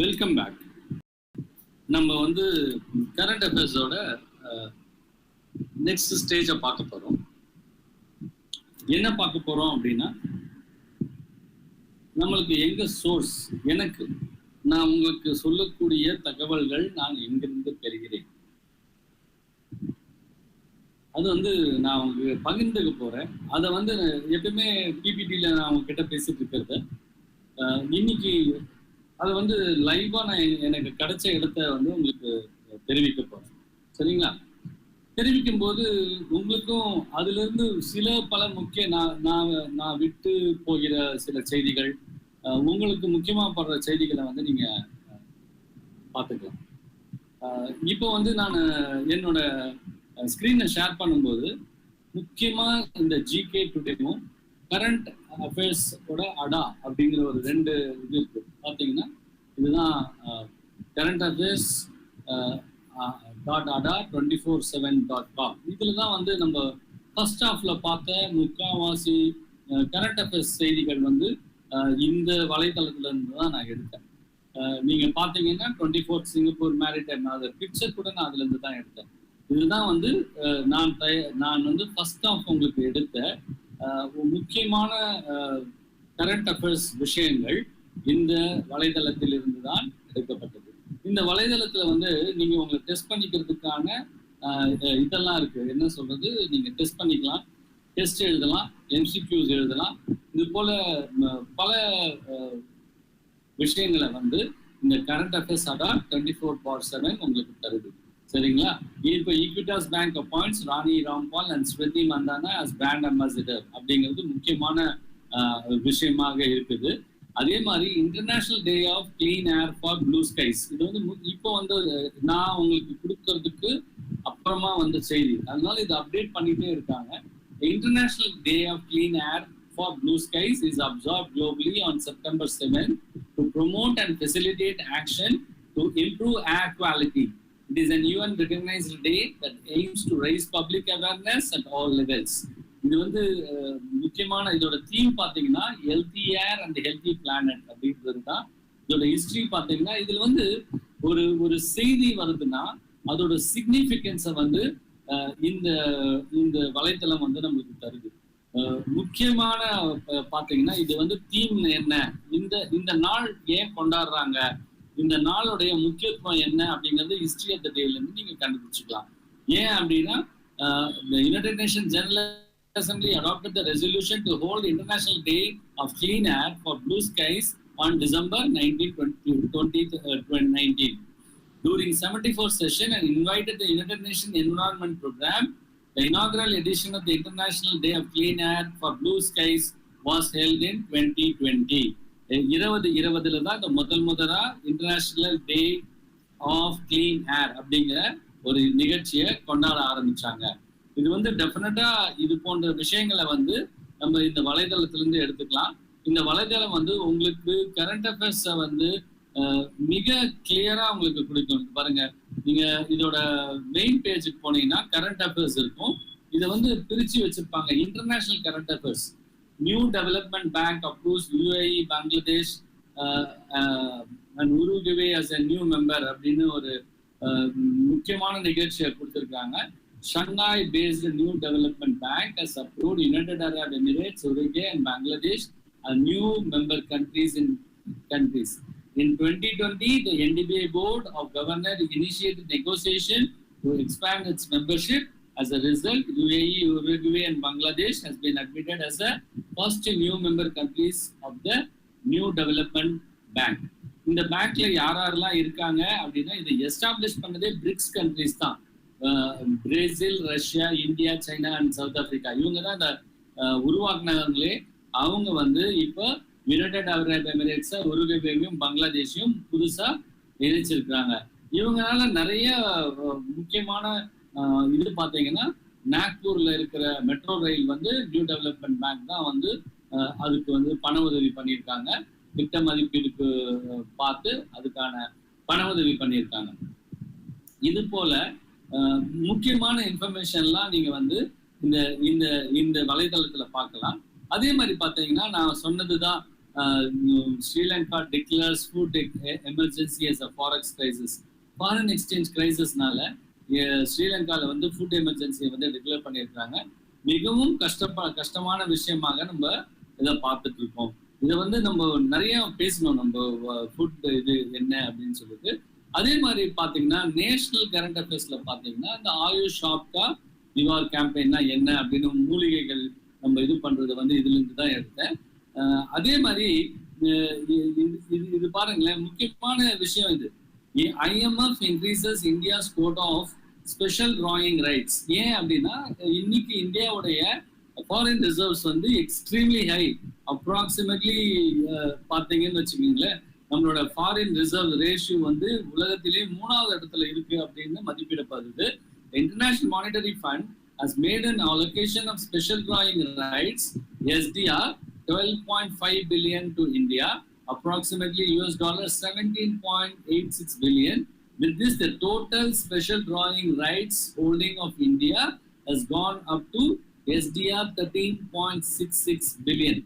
Welcome back. நம்ம வந்து current அஃபேர்ஸோட next ஸ்டேஜை பார்க்க போறோம். என்ன பார்க்க போறோம் அப்படின்னா, நம்மளுக்கு எங்க சோர்ஸ், எனக்கு நான் உங்களுக்கு சொல்லக்கூடிய தகவல்கள் நான் எங்கிருந்து பெறுகிறேன், அது வந்து நான் உங்களுக்கு பகிர்ந்துக்க போறேன். அதை வந்து எப்பவுமே பிபிடியில் நான் அவங்க கிட்ட பேசிட்டு இருக்கிறத இன்னைக்கு அதை வந்து லைவா நான் எனக்கு கிடைச்ச இடத்த வந்து உங்களுக்கு தெரிவிக்க போறேன். சரிங்களா? தெரிவிக்கும் போது உங்களுக்கும் அதுல இருந்து பல முக்கிய நான் விட்டு போகிற சில செய்திகள், உங்களுக்கு முக்கியமா படுற செய்திகளை வந்து நீங்க பார்த்துக்கலாம். இப்போ வந்து நான் என்னோட ஸ்கிரீனை ஷேர் பண்ணும்போது முக்கியமா இந்த ஜிகே டுடேவும் கரண்ட் அஃபேர்ஸோட அடா அப்படிங்கிற ஒரு 2 இது இருக்கு. பார்த்தீங்கன்னா இதுதான் கரண்ட் அஃபேர்ஸ் .ada247.com. இதுல தான் வந்து நம்ம ஃபர்ஸ்ட் ஹாஃப்ல பார்த்த முக்காவாசி கரண்ட் அஃபேர்ஸ் செய்திகள் வந்து இந்த வலைதளத்துல இருந்து தான் நான் எடுத்தேன். நீங்க பாத்தீங்கன்னா 24 சிங்கப்பூர் மேரிடைம் பிக்சர் கூட நான் அதுல இருந்து தான் எடுத்தேன். இதுதான் வந்து நான் வந்து ஃபர்ஸ்ட் ஹாஃப் உங்களுக்கு எடுத்த முக்கியமான கரண்ட் அஃபேர்ஸ் விஷயங்கள் இந்த வலைதளத்தில் இருந்து தான் எடுக்கப்பட்டது. இந்த வலைதளத்துல வந்து நீங்க உங்களை டெஸ்ட் பண்ணிக்கிறதுக்கான இதெல்லாம் இருக்கு. என்ன சொல்றது, நீங்க டெஸ்ட் பண்ணிக்கலாம், டெஸ்ட் எழுதலாம், எம்சிக்யூஸ் எழுதலாம். இது போல பல விஷயங்களை வந்து இந்த கரண்ட் அஃபேர்ஸ் அடா 24/7 உங்களுக்கு தருது. சரிங்களா? இப்போ Equitas bank appoints Rani Rampal and Smriti Mandhana as brand ambassador அப்படிங்கிறது முக்கியமான விஷயமாக இருக்குது. அதே மாதிரி international day of clean air for blue skies, இது வந்து இப்போ வந்து நான் உங்களுக்கு கொடுக்கறதுக்கு அப்புறமா வந்த செய்தி, அதனால இது அப்டேட் பண்ணிட்டே இருக்காங்க. International day of clean air for blue skies is observed globally on September 7 to promote and facilitate action to improve air quality. It is an UN recognized day that aims to raise public awareness at all levels. இது வந்து முக்கியமான இதோட theme பார்த்தீங்கன்னா healthy air and healthy planet அப்படின்றது தான் இதோட history. பார்த்தீங்கன்னா இதுல வந்து ஒரு செய்தி வருதுன்னா அதோட சிக்னிஃபிகன்ஸை வந்து இந்த வலைத்தளம் வந்து நம்மளுக்கு தருது. முக்கியமான பார்த்தீங்கன்னா இது வந்து தீம் என்ன, இந்த நாள் ஏன் கொண்டாடுறாங்க, இந்த நாளுடைய முக்கியத்துவம் என்ன அப்படிங்கிறது ஹிஸ்டரி ஆஃப் த டேல இருந்து நீங்க கண்டுபிடிச்சிக்கலாம். ஏன் அப்படின்னா United nation general Assembly adopted the resolution to hold International Day of Clean Air for Blue Skies on December 2019 during 74th session and invited the United Nations Environment Program. The inaugural edition of the International Day of Clean Air for Blue Skies was held in 2020. 2020 தான் இந்த முதலா international day of clean ஏர் அப்படிங்கிற ஒரு நிகழ்ச்சியை கொண்டாட ஆரம்பிச்சாங்க. இது வந்து டெஃபினட்டா இது போன்ற விஷயங்களை வந்து நம்ம இந்த வலைதளத்திலிருந்து எடுத்துக்கலாம். இந்த வலைதளம் வந்து உங்களுக்கு கரண்ட் அஃபேர்ஸை வந்து மிக கிளியரா உங்களுக்கு கொடுக்கும். பாருங்க, நீங்க இதோட மெயின் பேஜுக்கு போனீங்கன்னா கரண்ட் அஃபேர்ஸ் இருக்கும். இதை வந்து பிரிச்சு வச்சிருப்பாங்க. International current affairs, new development bank approves UAE Bangladesh and Uruguay as a new member அப்படின்னு ஒரு முக்கியமான நிகழ்ச்சியை கொடுத்திருக்காங்க. Shanghai-based New Development Bank has approved United Arab Emirates, Uruguay, and Bangladesh as new member countries. In 2020, the NDBA Board of Governors initiated negotiation to expand its membership. As a result, UAE, Uruguay, and Bangladesh has been admitted as the first new member countries of the New Development Bank. இந்த பேங்க்ல யாரெல்லாம் இருக்காங்க அப்படின்னா இதை establish பண்ணதே BRICS countries தான். Brazil, Russia, India, China and south Africa, இவங்க தான் இந்த உருவாக்குனவங்களே. அவங்க வந்து இப்போ யுனைடெட் அரப் எமிரேட்ஸை, உருகுவேயையும் பங்களாதேஷையும் புதுசா இணைச்சிருக்கிறாங்க. இவங்களால நிறைய முக்கியமான இது பார்த்தீங்கன்னா நாக்பூர்ல இருக்கிற மெட்ரோ ரயில் வந்து நியூ டெவலப்மெண்ட் பேங்க் தான் வந்து அதுக்கு வந்து பண உதவி பண்ணியிருக்காங்க. திட்ட மதிப்பீடுக்கு பார்த்து அதுக்கான பண உதவி பண்ணியிருக்காங்க. இது போல முக்கியமான இன்ஃபர்மேஷன்லாம் நீங்க வந்து இந்த இந்த வலைதளத்துல பார்க்கலாம். அதே மாதிரி பார்த்தீங்கன்னா நான் சொன்னதுதான் Sri Lanka declares food emergency as a forex crisis. Foreign exchange crisis-னால ஸ்ரீலங்கால வந்து ஃபுட் எமர்ஜென்சியை வந்து டிக்ளேர் பண்ணியிருக்காங்க. மிகவும் கஷ்டமான விஷயமாக நம்ம இதை பார்த்துட்டு இருக்கோம். இதை வந்து நம்ம நிறைய பேசணும், நம்ம ஃபுட் இது என்ன அப்படின்னு சொல்லிட்டு. அதே மாதிரி பார்த்தீங்கன்னா நேஷனல் கரண்ட் அஃபேர்ஸ்ல பார்த்தீங்கன்னா இந்த ஆயுஷ் ஷாப்கா நிவார் கேம்பெயின்னா என்ன அப்படின்னு மூலிகைகள் நம்ம இது பண்றது வந்து இதுல இருந்து தான் எடுத்தேன். அதே மாதிரி இது பாருங்களேன், முக்கியமான விஷயம் இது. IMF increases India's quota of special drawing rights. ஏன் அப்படின்னா இன்னைக்கு இந்தியாவுடைய ஃபாரின் ரிசர்வ்ஸ் வந்து எக்ஸ்ட்ரீம்லி ஹை. அப்ராக்சிமேட்லி பார்த்தீங்கன்னு வச்சுக்கீங்களேன், நம்மளோட ஃபாரின் ரிசர்வ் ரேஷியோ வந்து உலகத்திலே 3வது இடத்துல இருக்கு அப்படின்னு மதிப்பிடப்படுது. International monetary fund has made an allocation of special drawing rights SDR 12.5 billion to India, approximately $17.86 billion. With this, the total special drawing rights holding of India has gone up to SDR 13.66 billion,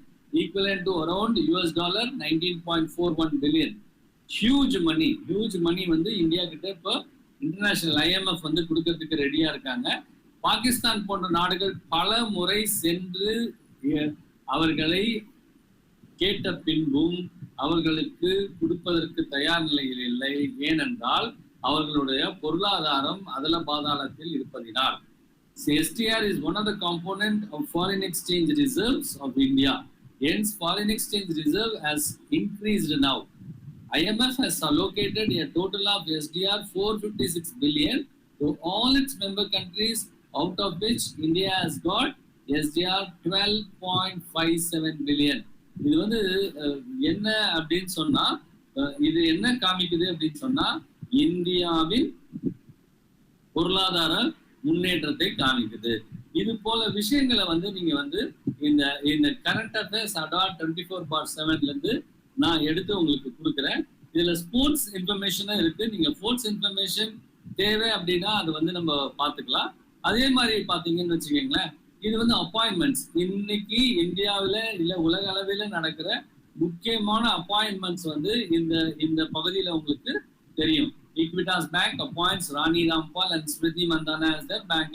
equivalent to around $19.41 billion. Huge money வந்து India கிட்ட இப்போ international IMF வந்து கொடுக்கறதுக்கு ரெடியா இருக்காங்க. பாகிஸ்தான் போன்ற நாடுகள் பல முறை சென்று அவர்களை கேட்ட பின்பும் அவர்களுக்கு கொடுப்பதற்கு தயார் நிலையில் இல்லை. ஏனென்றால் அவர்களுடைய பொருளாதாரம் அதல பாதாளத்தில் இருப்பதினால். SDR is one of the component of foreign exchange reserves of India. Hence, foreign exchange reserve has increased now. IMF has allocated a total of SDR 456 billion to all its member countries, out of which India has got SDR 12.57 billion. இது வந்து என்ன அப்படின்னு சொன்னா, இது என்ன காமிக்குது அப்படின்னு சொன்னா இந்தியாவின் பொருளாதார முன்னேற்றத்தை காமிக்குது. இது போல விஷயங்களை வந்து நீங்க வந்து இந்த கரண்ட் அஃபேர்ஸ் அடார் 24/7 இருந்து நான் எடுத்து உங்களுக்கு கொடுக்குறேன். இதுல ஸ்போர்ட்ஸ் இன்ஃபர்மேஷனும் இருக்கு. நீங்க ஸ்போர்ட்ஸ் இன்ஃபர்மேஷன் தேவை அப்படின்னா அது வந்து நம்ம பார்த்துக்கலாம். அதே மாதிரி பார்த்தீங்கன்னு வச்சுக்கோங்களேன், இது வந்து அப்பாயின்மெண்ட்ஸ். இன்னைக்கு இந்தியாவில் இல்லை உலக அளவில் நடக்கிற முக்கியமான அப்பாயின்மெண்ட்ஸ் வந்து இந்த பகுதியில் உங்களுக்கு தெரியும். Equitas bank appoints Rani Rampal and Smriti Mandhana as their bank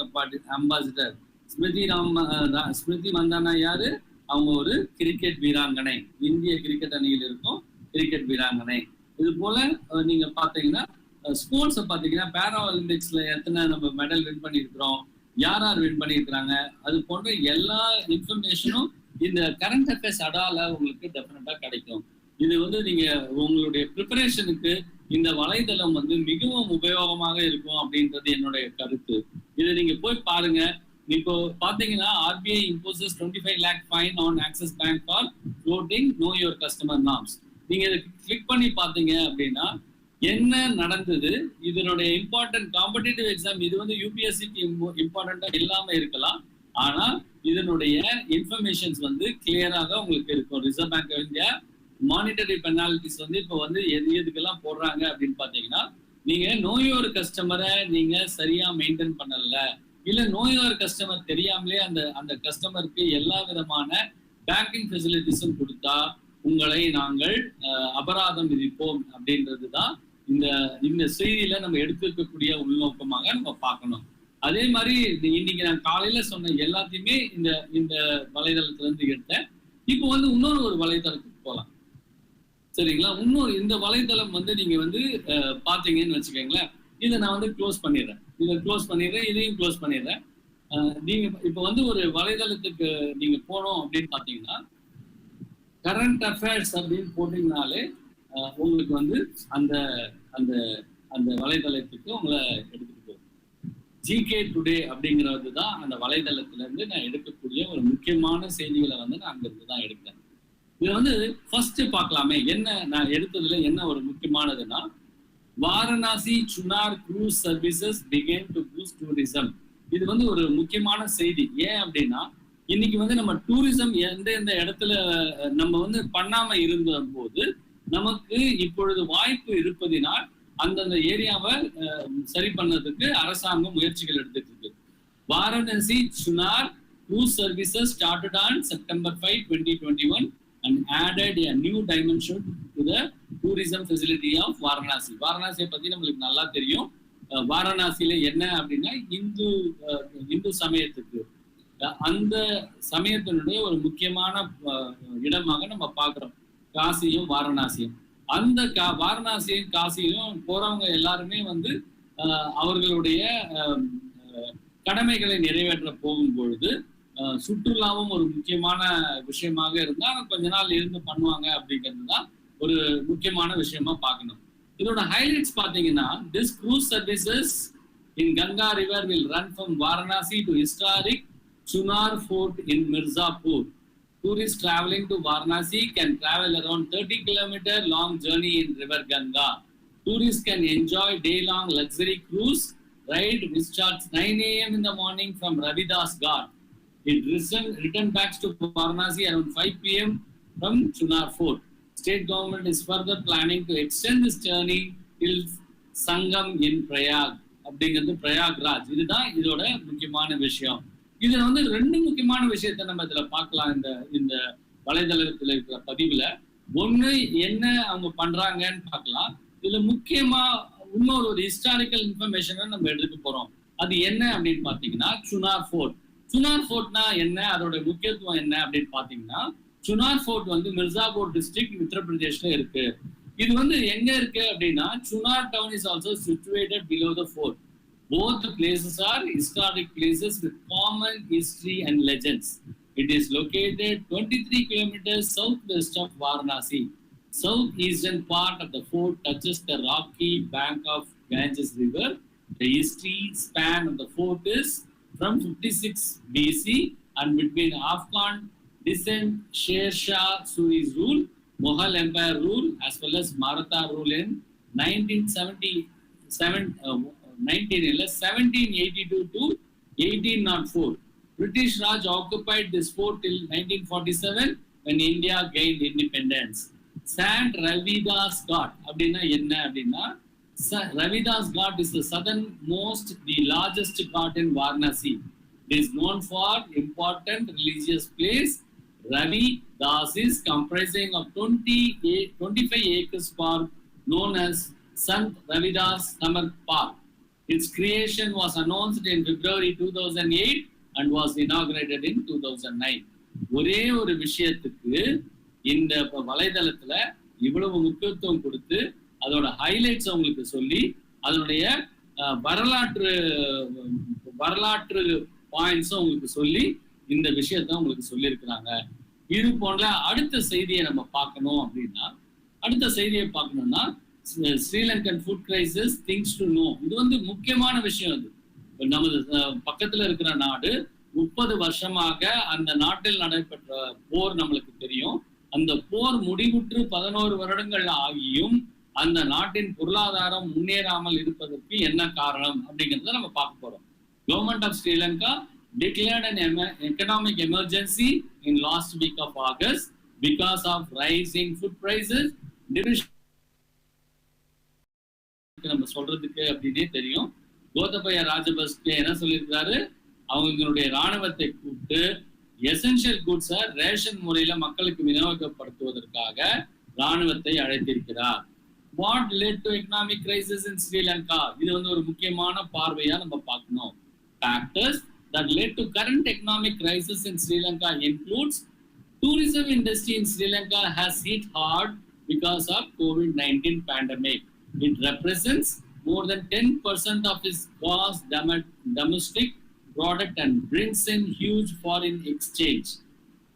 ambassador. Smriti Mandhana யாரு? அவங்க ஒரு கிரிக்கெட் வீராங்கனை, இந்திய கிரிக்கெட் அணியில் இருக்கும் கிரிக்கெட் வீராங்கனை. இது போல நீங்க பாத்தீங்கன்னா ஸ்போர்ட்ஸை பார்த்தீங்கன்னா பேரா ஒலிம்பிக்ஸ்ல எத்தனை நம்ம மெடல் வின் பண்ணியிருக்கிறோம், யார் வின் பண்ணியிருக்கிறாங்க, அது போன்ற எல்லா இன்ஃபர்மேஷனும் இந்த கரண்ட் அஃபேர்ஸ் அடால உங்களுக்கு டெஃபினட்டா கிடைக்கும். இது வந்து நீங்க உங்களுடைய ப்ரிப்பரேஷனுக்கு இந்த வலைதளம் வந்து மிகவும் உபயோகமாக இருக்கும் அப்படின்றது என்னுடைய கருத்து. இதை நீங்க போய் பாருங்க. இப்போ பாத்தீங்கன்னா RBI imposes 25 lakh fine on Axis Bank for floating know your customer norms. நீங்க இதை கிளிக் பண்ணி பாத்தீங்க அப்படின்னா என்ன நடந்தது, இதனுடைய இம்பார்ட்டன்ட் காம்படிட்டிவ் எக்ஸாம் இது வந்து UPSCக்கு இம்பார்ட்டண்டா இல்லாம இருக்கலாம், ஆனா இதனுடைய இன்ஃபர்மேஷன்ஸ் வந்து கிளியராக உங்களுக்கு இருக்கும். Reserve Bank of India monetary penalties வந்து இப்போ வந்து எதுக்கெல்லாம் போடுறாங்க அப்படின்னு பாத்தீங்கன்னா, நீங்க நோயோர் கஸ்டமரை நீங்க சரியா மெயின்டைன் பண்ணல, இல்ல நோயோர் கஸ்டமர் தெரியாமலே அந்த கஸ்டமருக்கு எல்லா விதமான பேங்கிங் ஃபெசிலிட்டிஸும் கொடுத்தா உங்களை நாங்கள் அபராதம் விதிப்போம் அப்படின்றது தான் இந்த செய்தியில நம்ம எடுத்துக்கக்கூடிய உள்நோக்கமாக நம்ம பார்க்கணும். அதே மாதிரி இன்னைக்கு நான் காலையில சொன்ன எல்லாத்தையுமே இந்த வலைதளத்துல இருந்து எடுத்தேன். இப்போ வந்து இன்னொரு ஒரு வலைதளத்துக்கு போகலாம், சரிங்களா? இன்னொரு இந்த வலைதளம் வந்து நீங்க வந்து பாத்தீங்கன்னு வச்சுக்கோங்களேன், இதை நான் வந்து க்ளோஸ் பண்ணிடுறேன், இதையும் க்ளோஸ் பண்ணிடுறேன். நீங்க இப்போ வந்து ஒரு வலைதளத்துக்கு நீங்க போனோம் அப்படின்னு பாத்தீங்கன்னா, கரண்ட் அஃபேர்ஸ் அப்படின்னு போட்டீங்கனாலே உங்களுக்கு வந்து அந்த அந்த அந்த வலைதளத்துக்கு உங்களை எடுத்துட்டு போகும். GK டுடே அப்படிங்கிறது தான் அந்த வலைதளத்துல இருந்து நான் எடுக்கக்கூடிய ஒரு முக்கியமான செய்திகளை வந்து நான் அங்கிருந்து தான் எடுக்கிறேன். இது வந்து ஃபர்ஸ்ட் பார்க்கலாமே, என்ன நான் எடுத்ததுல என்ன ஒரு முக்கியமானதுன்னா, Varanasi Chunar cruise services began to boost tourism. இது வந்து ஒரு முக்கியமான செய்தி. ஏன் அப்படின்னா இன்னைக்கு வந்து நம்ம டூரிசம் எந்த இடத்துல நம்ம வந்து பண்ணாம இருந்த போது நமக்கு இப்பொழுது வாய்ப்பு இருப்பதினால் அந்தந்த ஏரியாவை சரி பண்ணதுக்கு அரசாங்கம் முயற்சிகள் எடுத்துட்டு இருக்கு. Varanasi Chunar cruise services started on September 5, 2021 and added a new dimension to the tourism facility of Varanasi. Varanasi பத்தி நம்மளுக்கு நல்லா தெரியும். வாரணாசியில என்ன அப்படின்னா இந்து சமயத்துக்கு அந்த சமயத்தினுடைய ஒரு முக்கியமான இடமாக நம்ம பார்க்கிறோம் காசியும் வாரணாசியும். அந்த வாரணாசியும் காசியும் போறவங்க எல்லாருமே வந்து அவர்களுடைய கடமைகளை நிறைவேற்ற போகும் பொழுது சுற்றுலாவும் ஒரு முக்கியமான விஷயமாக இருந்தா கொஞ்ச நாள் இருந்து பண்ணுவாங்க அப்படிங்கிறது தான் ஒரு முக்கியமான விஷயமா பார்க்கணும். இதோட ஹைலைட்ஸ் பாத்தீங்கன்னா, this cruise services in Ganga river will run from Varanasi to historic Chunar Fort in Mirzapur. Tourists traveling to Varanasi can travel around 30 kilometer long journey in river Ganga. Tourists can enjoy day-long luxury cruise ride which starts 9 a.m. in the morning from Ravidas Ghat. It return back to Varanasi around 5 p.m. from Chunar Fort. State government is further planning to extend this journey till Sangam in Prayag. அப்படிங்கிறது பிரயாக்ராஜ். இதுதான் இதோட முக்கியமான விஷயம். இதுல வந்து ரெண்டு முக்கியமான விஷயத்த நம்ம இதுல பார்க்கலாம். இந்த வலைதளத்துல இருக்கிற பதிவுல ஒண்ணு என்ன அவங்க பண்றாங்கன்னு பார்க்கலாம். இதுல முக்கியமா இன்னொரு ஒரு ஹிஸ்டாரிக்கல் இன்ஃபர்மேஷனை நம்ம எடுக்க போறோம். அது என்ன அப்படின்னு பாத்தீங்கன்னா சுனார் ஃபோர்ட். சுனார் ஃபோர்ட்னா என்ன, அதோட முக்கியத்துவம் என்ன அப்படின்னு பாத்தீங்கன்னா, சுனார் ஃபோர்ட் வந்து மிர்சாபூர் டிஸ்ட்ரிக்ட் உத்தரப்பிரதேஷ்ல இருக்கு. இது வந்து எங்க இருக்கு அப்படின்னா, Chunar town is also situated below the fort. Both places are historic places with common history and legends. It is located 23 kilometers southwest of Varanasi. Southeastern part of the fort touches the rocky bank of Ganges River. The history span of the fort is from 56 BC and between Afghan descent Sher Shah Suri's rule, Mughal Empire rule, as well as Maratha rule in 1782 to 1804. British Raj occupied this fort till 1947 when India gained independence. Sant Ravidas Ghat அப்படின்னா என்ன அப்படின்னா, Ravidas Ghat is the southernmost, the largest ghat in Varanasi. It is known for important religious place. Ravidas is comprising of 25 acres park known as Sant Ravidas Summer Park. Its creation was announced in February 2008 and was inaugurated in 2009. ஒரே ஒரு விஷயத்துக்கு இந்த வலைதளத்துல இவ்வளவு முக்கியத்துவம் கொடுத்து அதோட highlights உங்களுக்கு சொல்லி அதனுடைய வரலாற்று பாயிண்ட்ஸும் உங்களுக்கு சொல்லி இந்த விஷயத்த உங்களுக்கு சொல்லியிருக்கிறாங்க. இது போன்ற அடுத்த செய்தியை நம்ம பார்க்கணும் அப்படின்னா, அடுத்த செய்தியை பார்க்கணும்னா Sri Lankan food crisis things to know. இது வந்து முக்கியமான விஷயம். அது நமது பக்கத்துல இருக்கிற நாடு 30 வருஷமாக அந்த நாட்டில் நடைபெற்ற போர் நம்மளுக்கு தெரியும். அந்த போர் முடிவுற்று 11 வருடங்கள் ஆகியும் அந்த நாட்டின் பொருளாதாரம் முன்னேறாமல் இருப்பதற்கு என்ன காரணம் அப்படிங்கிறத நம்ம பார்க்க போறோம். Government of Sri Lanka declared an economic emergency in last week of August because of rising food prices. நம்ம சொல்றதுக்கு அப்படின்னே தெரியும். கோத்தபய ராஜபக்சே என்ன சொல்லியிருக்காரு, அவங்களுடைய ராணுவத்தை கூப்பிட்டு எசென்ஷியல் குட்ஸை ரேஷன் முறையில மக்களுக்கு விநியோகப்படுத்துவதற்காக ராணுவத்தை அழைத்திருக்கிறார். What led to economic crisis in Sri Lanka? இது வந்து ஒரு முக்கியமான பார்வையா நம்ம பார்க்கணும். Factors that led to current economic crisis in Sri Lanka includes tourism industry in Sri Lanka has hit hard because of COVID-19 pandemic. It represents more than 10% of its gross domestic product and brings in huge foreign exchange.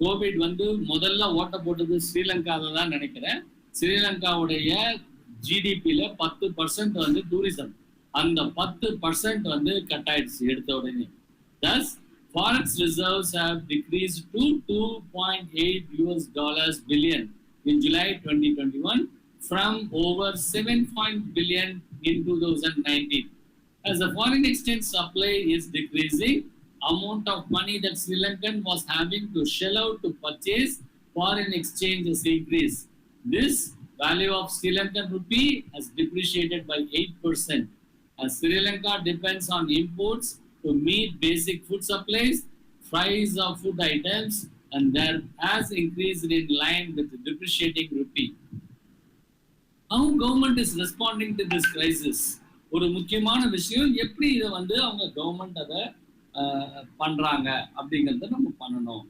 COVID வந்து முதல்ல ஓட்ட போட்டது ஸ்ரீலங்காவை தான் நினைக்கிறேன். ஸ்ரீலங்காவுடைய ஜிடிபியில 10% வந்து tourism, அந்த 10% வந்து cut ஆயிடுச்சு எடுத்த உடனே. Thus, forex reserves have decreased to $2.8 billion in July 2021 from over $7 billion in 2019. As the foreign exchange supply is decreasing, amount of money that Sri Lankan was having to shell out to purchase foreign exchange has increased. This value of Sri Lankan rupee has depreciated by 8%. As Sri Lanka depends on imports to meet basic food supplies, price of food items and there has increased in line with the depreciating rupee. How government is responding to this crisis? ஒரு முக்கியமான விஷயம், எப்படி இதை வந்து அவங்க government அதை பண்றாங்க அப்படிங்கிறத நம்ம பண்ணணும்.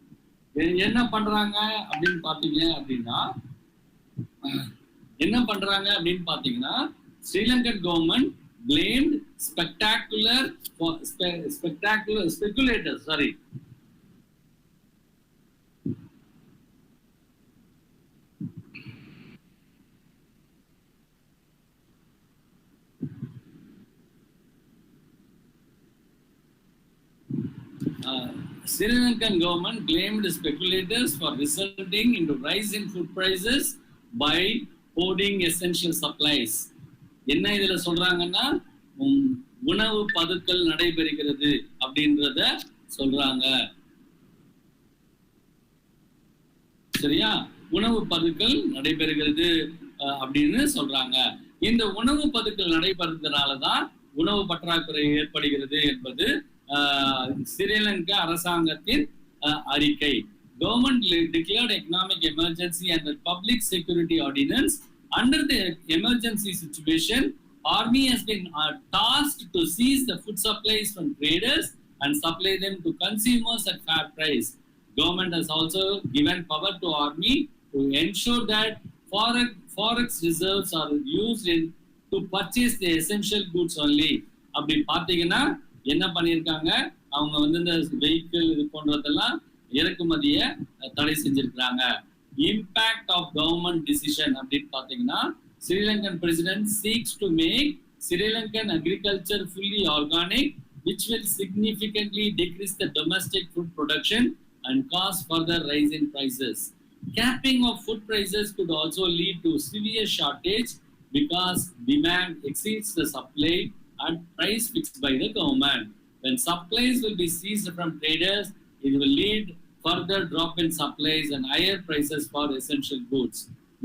என்ன பண்றாங்க அப்படின்னு பாத்தீங்கன்னா Sri Lankan government blamed speculators, sorry. Sri Lankan government blamed speculators for resulting into rise in food prices by hoarding essential supplies. என்ன இதுல சொல்றாங்கன்னா உணவு பதுக்கல் நடைபெறுகிறது அப்படின்றத சொல்றாங்க. சரியா? உணவு பதுக்கல் நடைபெறுகிறது அப்படின்னு சொல்றாங்க. இந்த உணவு பதுக்கல் நடைபெறுறதுனாலதான் உணவு பற்றாக்குறை ஏற்படுகிறது என்பது ஸ்ரீலங்கா அரசாங்கத்தின் அறிக்கை. Government declared economic emergency and the public security ordinance. Under the emergency situation, Army has been tasked to seize the food supplies from traders and supply them to consumers at fair price. Government has also given power to Army to ensure that forex reserves are used to purchase the essential goods only. அப்படி பார்த்தீங்கன்னா என்ன பண்ணியிருக்காங்க, அவங்க வந்து இந்த vehicle இது போன்றதெல்லாம் இறக்குமதியை தடை செஞ்சிருக்கிறாங்க. இம்பாக்ட் ஆஃப் கவர்மெண்ட் டிசிஷன் அப்படின்னு பார்த்தீங்கன்னா Sri Lankan president seeks to make Sri Lankan agriculture fully organic, which will significantly decrease the domestic food production and cause further rise in prices. Capping of food prices could also lead to severe shortage because demand exceeds the supply at price fixed by the government. When supplies will be seized from traders, it will lead further drop in supplies and higher prices for essential goods.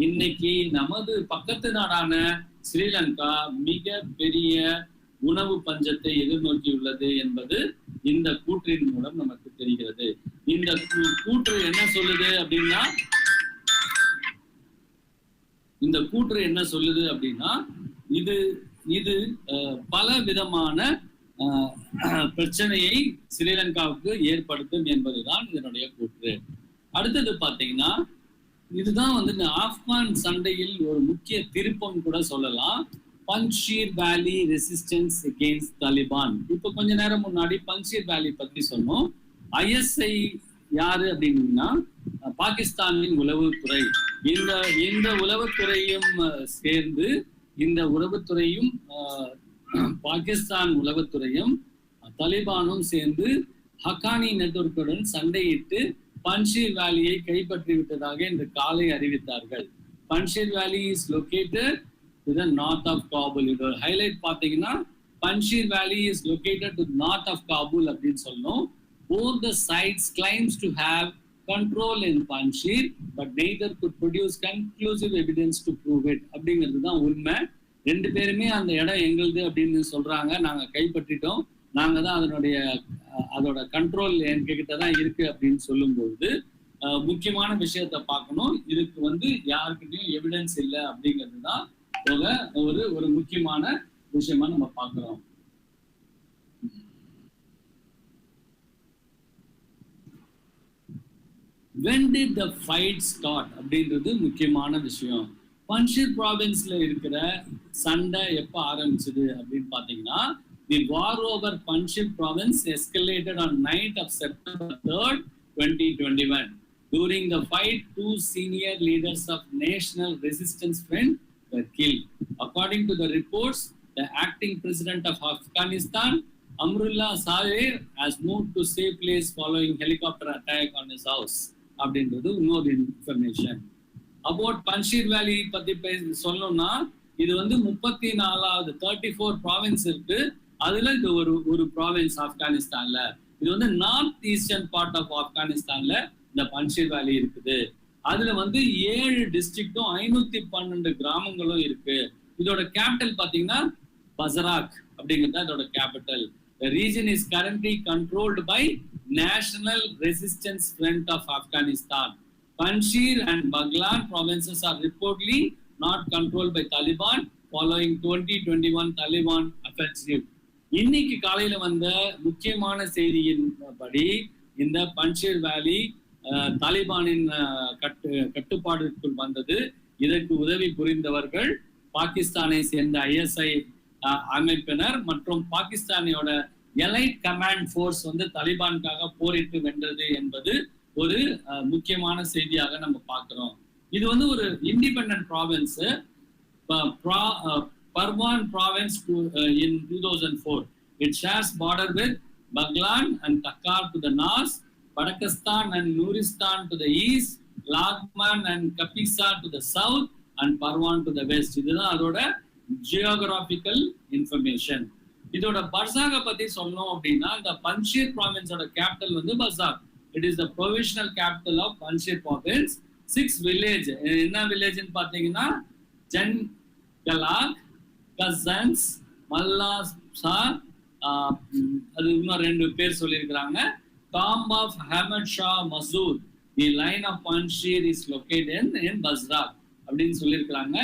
இன்னைக்கு நமது பக்கத்து நாடான ஸ்ரீலங்கா மிக பெரிய உணவு பஞ்சத்தை எதிர்நோக்கியுள்ளது என்பது இந்த கூற்றின் மூலம் நமக்கு தெரிகிறது. இந்த கூற்று என்ன சொல்லுது அப்படின்னா இது பல விதமான பிரச்சனையை ஸ்ரீலங்காவுக்கு ஏற்படுத்தும் என்பதுதான் இதனுடைய கூற்று. அடுத்தது பாத்தீங்கன்னா இதுதான் வந்து இந்த ஆப்கான் சண்டையில் ஒரு முக்கிய திருப்பம் கூட சொல்லலாம். பன்ஷீர் வேலி ரெசிஸ்டன்ஸ் அகெயின்ஸ்ட் தாலிபான். இப்ப கொஞ்ச நேரம் முன்னாடி பன்ஷீர் வேலி பத்தி சொன்னோம். ISI யாரு அப்படின்னா பாகிஸ்தானின் உளவுத்துறை. இந்த உளவுத்துறையும் சேர்ந்து பாகிஸ்தான் உளவுத்துறையும் தாலிபானும் சேர்ந்து ஹக்கானி நெட்வொர்க்குடன் சண்டையிட்டு பன்ஷீர் வேலியை கைப்பற்றி விட்டதாக இன்று காலை அறிவித்தார்கள். Panjshir valley is located to the north of Kabul. இதோட ஹைலைட் பாத்தீங்கன்னா Panjshir valley is located to north of Kabul அப்படின்னு சொல்லணும். Both the sides claims to have control in Panjshir, but neither could produce conclusive evidence to prove it. அப்படிங்கிறது தான் உண்மை. ரெண்டு பேருமே அந்த இடம் எங்களுது அப்படின்னு சொல்றாங்க, நாங்க கைப்பற்றிட்டோம், நாங்க தான் அதோட கண்ட்ரோல் என்கிட்ட தான் இருக்கு அப்படின்னு சொல்லும்போது முக்கியமான விஷயத்த பார்க்கணும். இதுக்கு வந்து யாருக்கிட்டையும் எவிடன்ஸ் இல்லை அப்படிங்கிறது தான் ஒரு முக்கியமான விஷயமா நம்ம பார்க்கிறோம். When did the fight start அப்படின்றது முக்கியமான விஷயம். பன்ஷீர் ப்ராவின்ஸ்ல இருக்கிற சண்டை எப்ப ஆரம்பிச்சது அப்படின்னு பாத்தீங்கன்னா the war over Panjshir province escalated on night of September 3rd, 2021. During the fight, 2 senior leaders of National Resistance Front were killed. According to the reports, the acting president of Afghanistan, Amrullah Saleh, has moved to safe place following helicopter attack on his house. அப்படின்றது இன்னொரு information. About Panjshir வேலி பத்தி சொல்லணும்னா இது வந்து 34வது 34 province இருக்கு. அதுல இது ஒரு ப்ராவின்ஸ் ஆப்கானிஸ்தான்ல. இது வந்து நார்த் ஈஸ்டர்ன் பார்ட் ஆஃப் ஆப்கானிஸ்தான்ல இந்த பன்ஷீர் வேலி இருக்குது. அதுல வந்து 7 டிஸ்ட்ரிக்டும் 512 கிராமங்களும் இருக்கு. இதோட கேபிட்டல் பாத்தீங்கன்னா பசராக் அப்படிங்கிறது இதோட capital. The region is currently controlled by National Resistance Front of Afghanistan. Panjshir and Baghlan provinces are reportedly not controlled by Taliban following 2021 Taliban offensive. இன்னைக்கு காலையில வந்த முக்கியமான செய்தியின் படி இந்த பன்ஷீர் வேலி தாலிபானின் கட்டுப்பாடுக்குள் வந்தது. இதற்கு உதவி புரிந்தவர்கள் பாகிஸ்தானை சேர்ந்த ISI அமைப்பினர் மற்றும் பாகிஸ்தானியோட எலைட் கமாண்ட் போர்ஸ் வந்து தாலிபானுக்காக போரிட்டு வென்றது என்பது ஒரு முக்கியமான செய்தியாக நம்ம பார்க்கிறோம். இது வந்து ஒரு independent province, Parwan province in 2004. It shares border with Baghlan and Takkar to the north, Pakistan and Nuristan to the east, Lagman and Kapisa to the south, and Parwan to the west. இதுதான் அதோட geographical information. இதோட பர்சாக பத்தி சொல்லணும் அப்படின்னா, இந்த Panjshir ப்ராவின்ஸோட capital வந்து பர்சாக். It is the provisional capital of Panjshir province. 6 villages. என்ன வில்லேஜ்னு பாத்தீங்கன்னா ஜன்கலாக், கசன்ஸ், மல்லாசா, அது இன்னும் 2 பேர் சொல்லியிருக்கிறாங்க. Tomb of Ahmad Shah Massoud. The line of Panjshir is located in Bazrak அப்படின்னு சொல்லியிருக்கிறாங்க.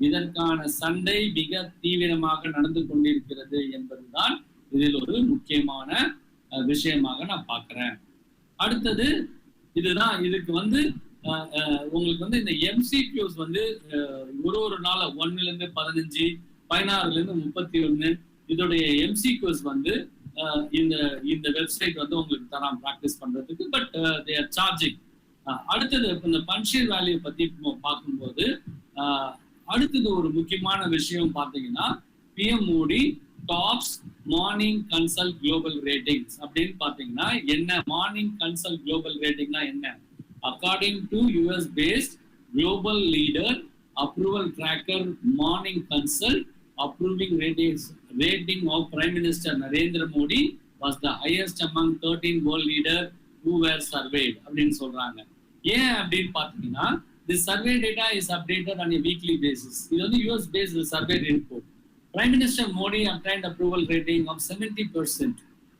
இதற்கான சண்டை மிக தீவிரமாக நடந்து கொண்டிருக்கிறது என்பதுதான் இதில் ஒரு முக்கியமான விஷயமாக நான் பார்க்கிறேன். அடுத்தது இதுதான், இதுக்கு வந்து உங்களுக்கு வந்து இந்த MCQs வந்து ஒரு நாள் 1ல இருந்து 15, 16ல இருந்து 31 இதோடைய MCQs வந்து இந்த வெப்சைட் வந்து உங்களுக்கு தரான் பிராக்டிஸ் பண்றதுக்கு. But they are charging. அடுத்தது இந்த பன்ஷீர் வேலியை பத்தி பார்க்கும்போது அடுத்தது ஒரு முக்கியமான விஷயம் பார்த்தீங்கன்னா, PM Modi tops morning consult global ratings அப்படின்னு பாத்தீங்கன்னா என்ன? மார்னிங் கன்சல்ட் குளோபல் ரேட்டிங்னா என்ன? According to US based global leader approval tracker Morning Consult, approving rating of Prime Minister Narendra Modi was the highest among 13 world leaders who were surveyed அப்படின்னு சொல்றாங்க. ஏன் அப்படின்னு பாத்தீங்கன்னா, this survey data is updated on a weekly basis. இது வந்து US based survey report. Prime Minister Modi obtained approval rating of 70%.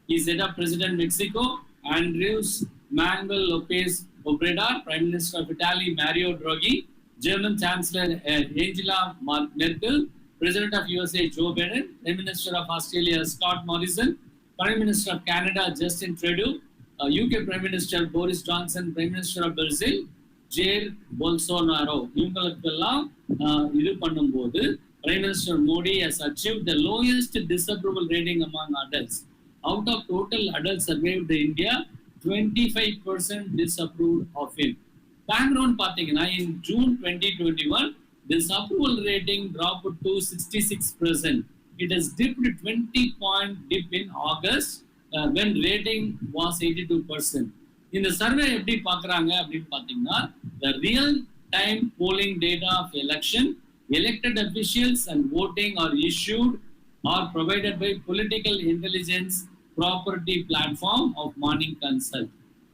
He set up President Mexico Andres Manuel Lopez Obrador, Prime Minister of Italy Mario Draghi, German Chancellor Angela Merkel, President of USA Joe Biden, Prime Minister of Australia Scott Morrison, Prime Minister of Canada Justin Trudeau, UK Prime Minister Boris Johnson, Prime Minister of Brazil Jair Bolsonaro. இவங்களுக்கெல்லாம் இது பண்ணும்போது Prime Minister Modi has achieved the lowest disapproval rating among adults. Out of total adults surveyed in India, 25% disapproved of him. Background பாத்தீங்கன்னா, in June 2021, disapproval rating dropped to 66%. It has dipped 20-point dip in August when rating was 82%. இந்த survey எப்படி பார்க்கறாங்க அப்படின்னு பாத்தீங்கன்னா, the real time polling data of election, elected officials and voting are issued or provided by political intelligence property platform of Morning Consult.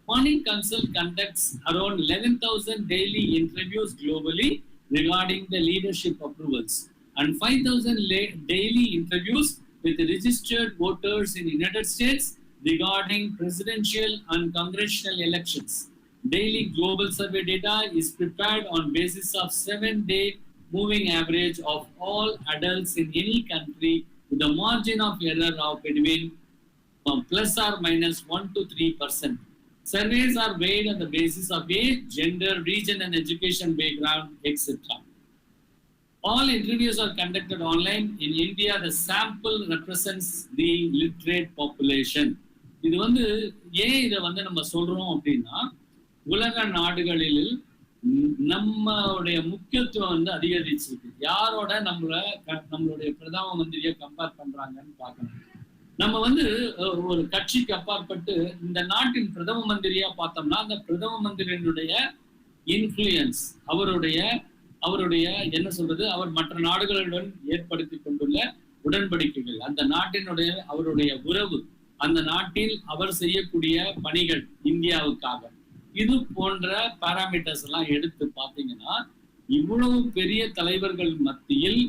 Morning Consult conducts around 11,000 daily interviews globally regarding the leadership approvals and 5,000 daily interviews with registered voters in United States regarding presidential and congressional elections. Daily global survey data is prepared on basis of 7-day moving average of all adults in any country with a margin of error of between plus or minus 1 to 3%. Surveys are weighed on the basis of age, gender, region and education background, etc. All interviews are conducted online. In India, the sample represents the literate population. இது வந்து ஏன் இதை வந்து நம்ம சொல்றோம் அப்படின்னா, உலக நாடுகளில் நம்மளுடைய முக்கியத்துவம் வந்து அதிகரிச்சிருக்கு. யாரோட நம்மளுடைய பிரதம மந்திரியை கம்பேர் பண்றாங்கன்னு பார்க்கணும். நம்ம வந்து ஒரு கட்சிக்கு அப்பாற்பட்டு இந்த நாட்டின் பிரதம மந்திரியா பார்த்தோம்னா, அந்த பிரதம மந்திரியினுடைய இன்ஃப்ளூயன்ஸ், அவருடைய என்ன சொல்றது, அவர் மற்ற நாடுகளுடன் ஏற்படுத்தி கொண்டுள்ள உடன்படிக்கைகள், அந்த நாட்டினுடைய அவருடைய உறவு, அந்த நாட்டில் அவர் செய்யக்கூடிய பணிகள் இந்தியாவுக்காக, இது போன்ற பாராமீட்டர்ஸ் எல்லாம் எடுத்து பார்த்தீங்கன்னா, இவ்வளவு பெரிய தலைவர்கள் மத்தியில்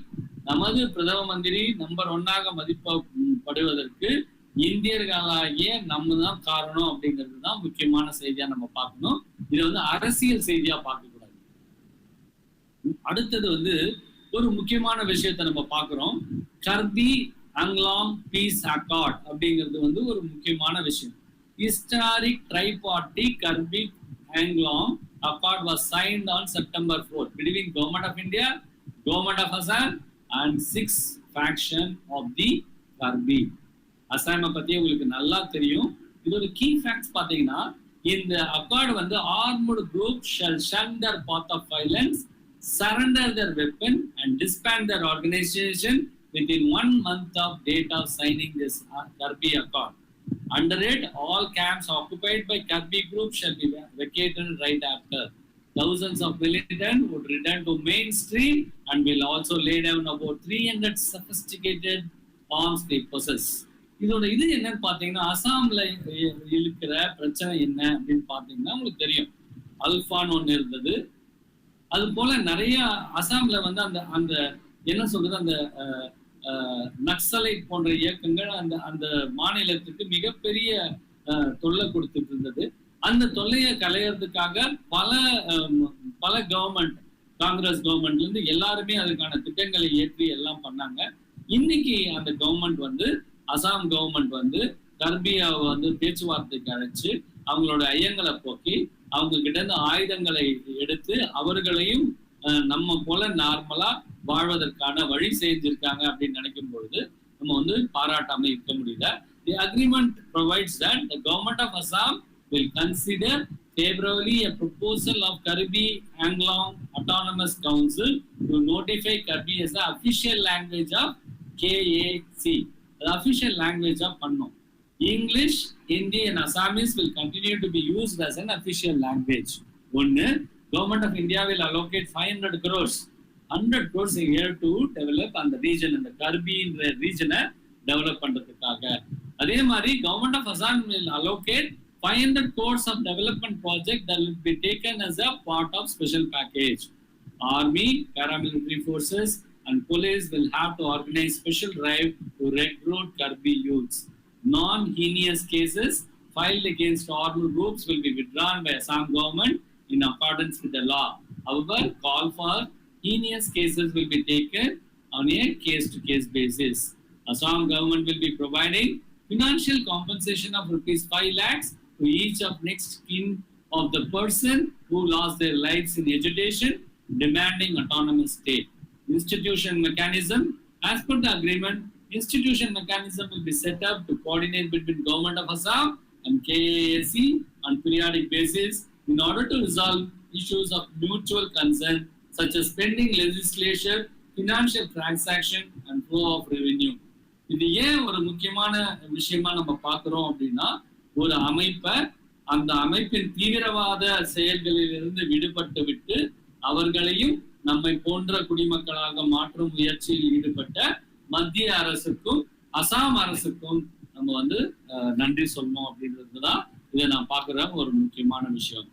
நமது பிரதம மந்திரி நம்பர் 1ஆக மதிப்பப்படுவதற்கு இந்தியர்களாகிய நம்ம தான் காரணம் அப்படிங்கிறது தான் முக்கியமான செய்தியா நம்ம பார்க்கணும். இதை வந்து அரசியல் செய்தியா பார்க்க கூடாது. அடுத்தது வந்து ஒரு முக்கியமான விஷயத்தை நம்ம பார்க்கிறோம். கர்பி ஆங்லாங் பீஸ் அக்கார்ட் அப்படிங்கிறது வந்து ஒரு முக்கியமான விஷயம். Historic tripartite Karbi Anglong accord was signed on September 4th between Government of India, Government of Assam and 6 faction of the Karbi. அசாமை பத்தி உங்களுக்கு நல்லா தெரியும். இதோட கீ ஃபேக்ட்ஸ் பாத்தீங்கன்னா, இந்த அக்கார்டு வந்து armed group shall shun their path of violence, surrender their weapon and disband their organization within 1 month of date of signing this Karbi accord. Under it, all camps occupied by Karbi group shall be vacated right after. Thousands of militants would return to mainstream and will also lay down about 300 sophisticated arms they possess. இதோட இது என்னன்னு பாத்தீங்கன்னா, அசாம்ல இருக்கிற பிரச்சனை என்ன அப்படின்னு பாத்தீங்கன்னா உங்களுக்கு தெரியும். அல்ஃபான் ஒண்ணு இருந்தது. அது போல நிறைய அசாம்ல வந்து அந்த அந்த என்ன சொல்றது, அந்த நக்சலைட் போன்ற இயக்கங்கள் அந்த அந்த மாநிலத்துக்கு மிகப்பெரிய தொல்லை கொடுத்துட்டு இருந்தது. அந்த தொல்லையை களையறதுக்காக பல கவர்மெண்ட், காங்கிரஸ் கவர்மெண்ட்ல இருந்து எல்லாருமே அதுக்கான திட்டங்களை ஏற்றி எல்லாம் பண்ணாங்க. இன்னைக்கு அந்த கவர்மெண்ட் வந்து, அசாம் கவர்மெண்ட் வந்து கர்பியாவை வந்து பேச்சுவார்த்தைக்கு அழைச்சு அவங்களோட ஐயங்களை போக்கி அவங்க கிட்ட இருந்து ஆயுதங்களை எடுத்து அவர்களையும் நம்ம போல நார்மலா வாழ்வதற்கான வழி செஞ்சிருக்காங்க அப்படின்னு நினைக்கும் பொழுது நம்ம வந்து பாராட்டாம இருக்க முடியல. The agreement provides that the government of Assam will consider favorably a proposal of Karbi Anglong Autonomous Council to notify Karbi as the official language of KAC. The official language of பண்ணோம். English, Hindi and Assamese will continue to be used as an official language. ஒன்னு, Government of India will allocate 500 crores, 100 crores a year to develop அந்த region, அந்த Karbi region develop பண்றதுக்காக. அதே மாதிரி Government of Assam will allocate 500 crores of development project that will be taken as a part of special package. Army, paramilitary forces and police will have to organize special drive to recruit Karbi youths. Non-heinous cases filed against armed groups will be withdrawn by Assam government in accordance with the law. However, call for heinous cases will be taken on a case-to-case basis. Assam government will be providing financial compensation of rupees 5 lakhs to each of next kin of the person who lost their lives in agitation demanding autonomous state. Institution mechanism, as per the agreement, institution mechanism will be set up to coordinate between Government of Assam and KAC on periodic basis in order to resolve issues of mutual concern such as pending legislation, financial transaction and flow of revenue. இது ஏன் ஒரு முக்கியமான விஷயமா நம்ம பார்க்கிறோம் அப்படின்னா, ஒரு அமைப்பை அந்த அமைப்பின் தீவிரவாத செயல்களில் இருந்து விடுபட்டு விட்டு அவர்களையும் நம்மை போன்ற குடிமக்களாக மாற்றும் முயற்சியில் ஈடுபட்ட மத்திய அரசுக்கும் அசாம் அரசுக்கும் நம்ம வந்து நன்றி சொல்லணும் அப்படின்றதுதான் இதை நான் பார்க்கிற ஒரு முக்கியமான விஷயம்.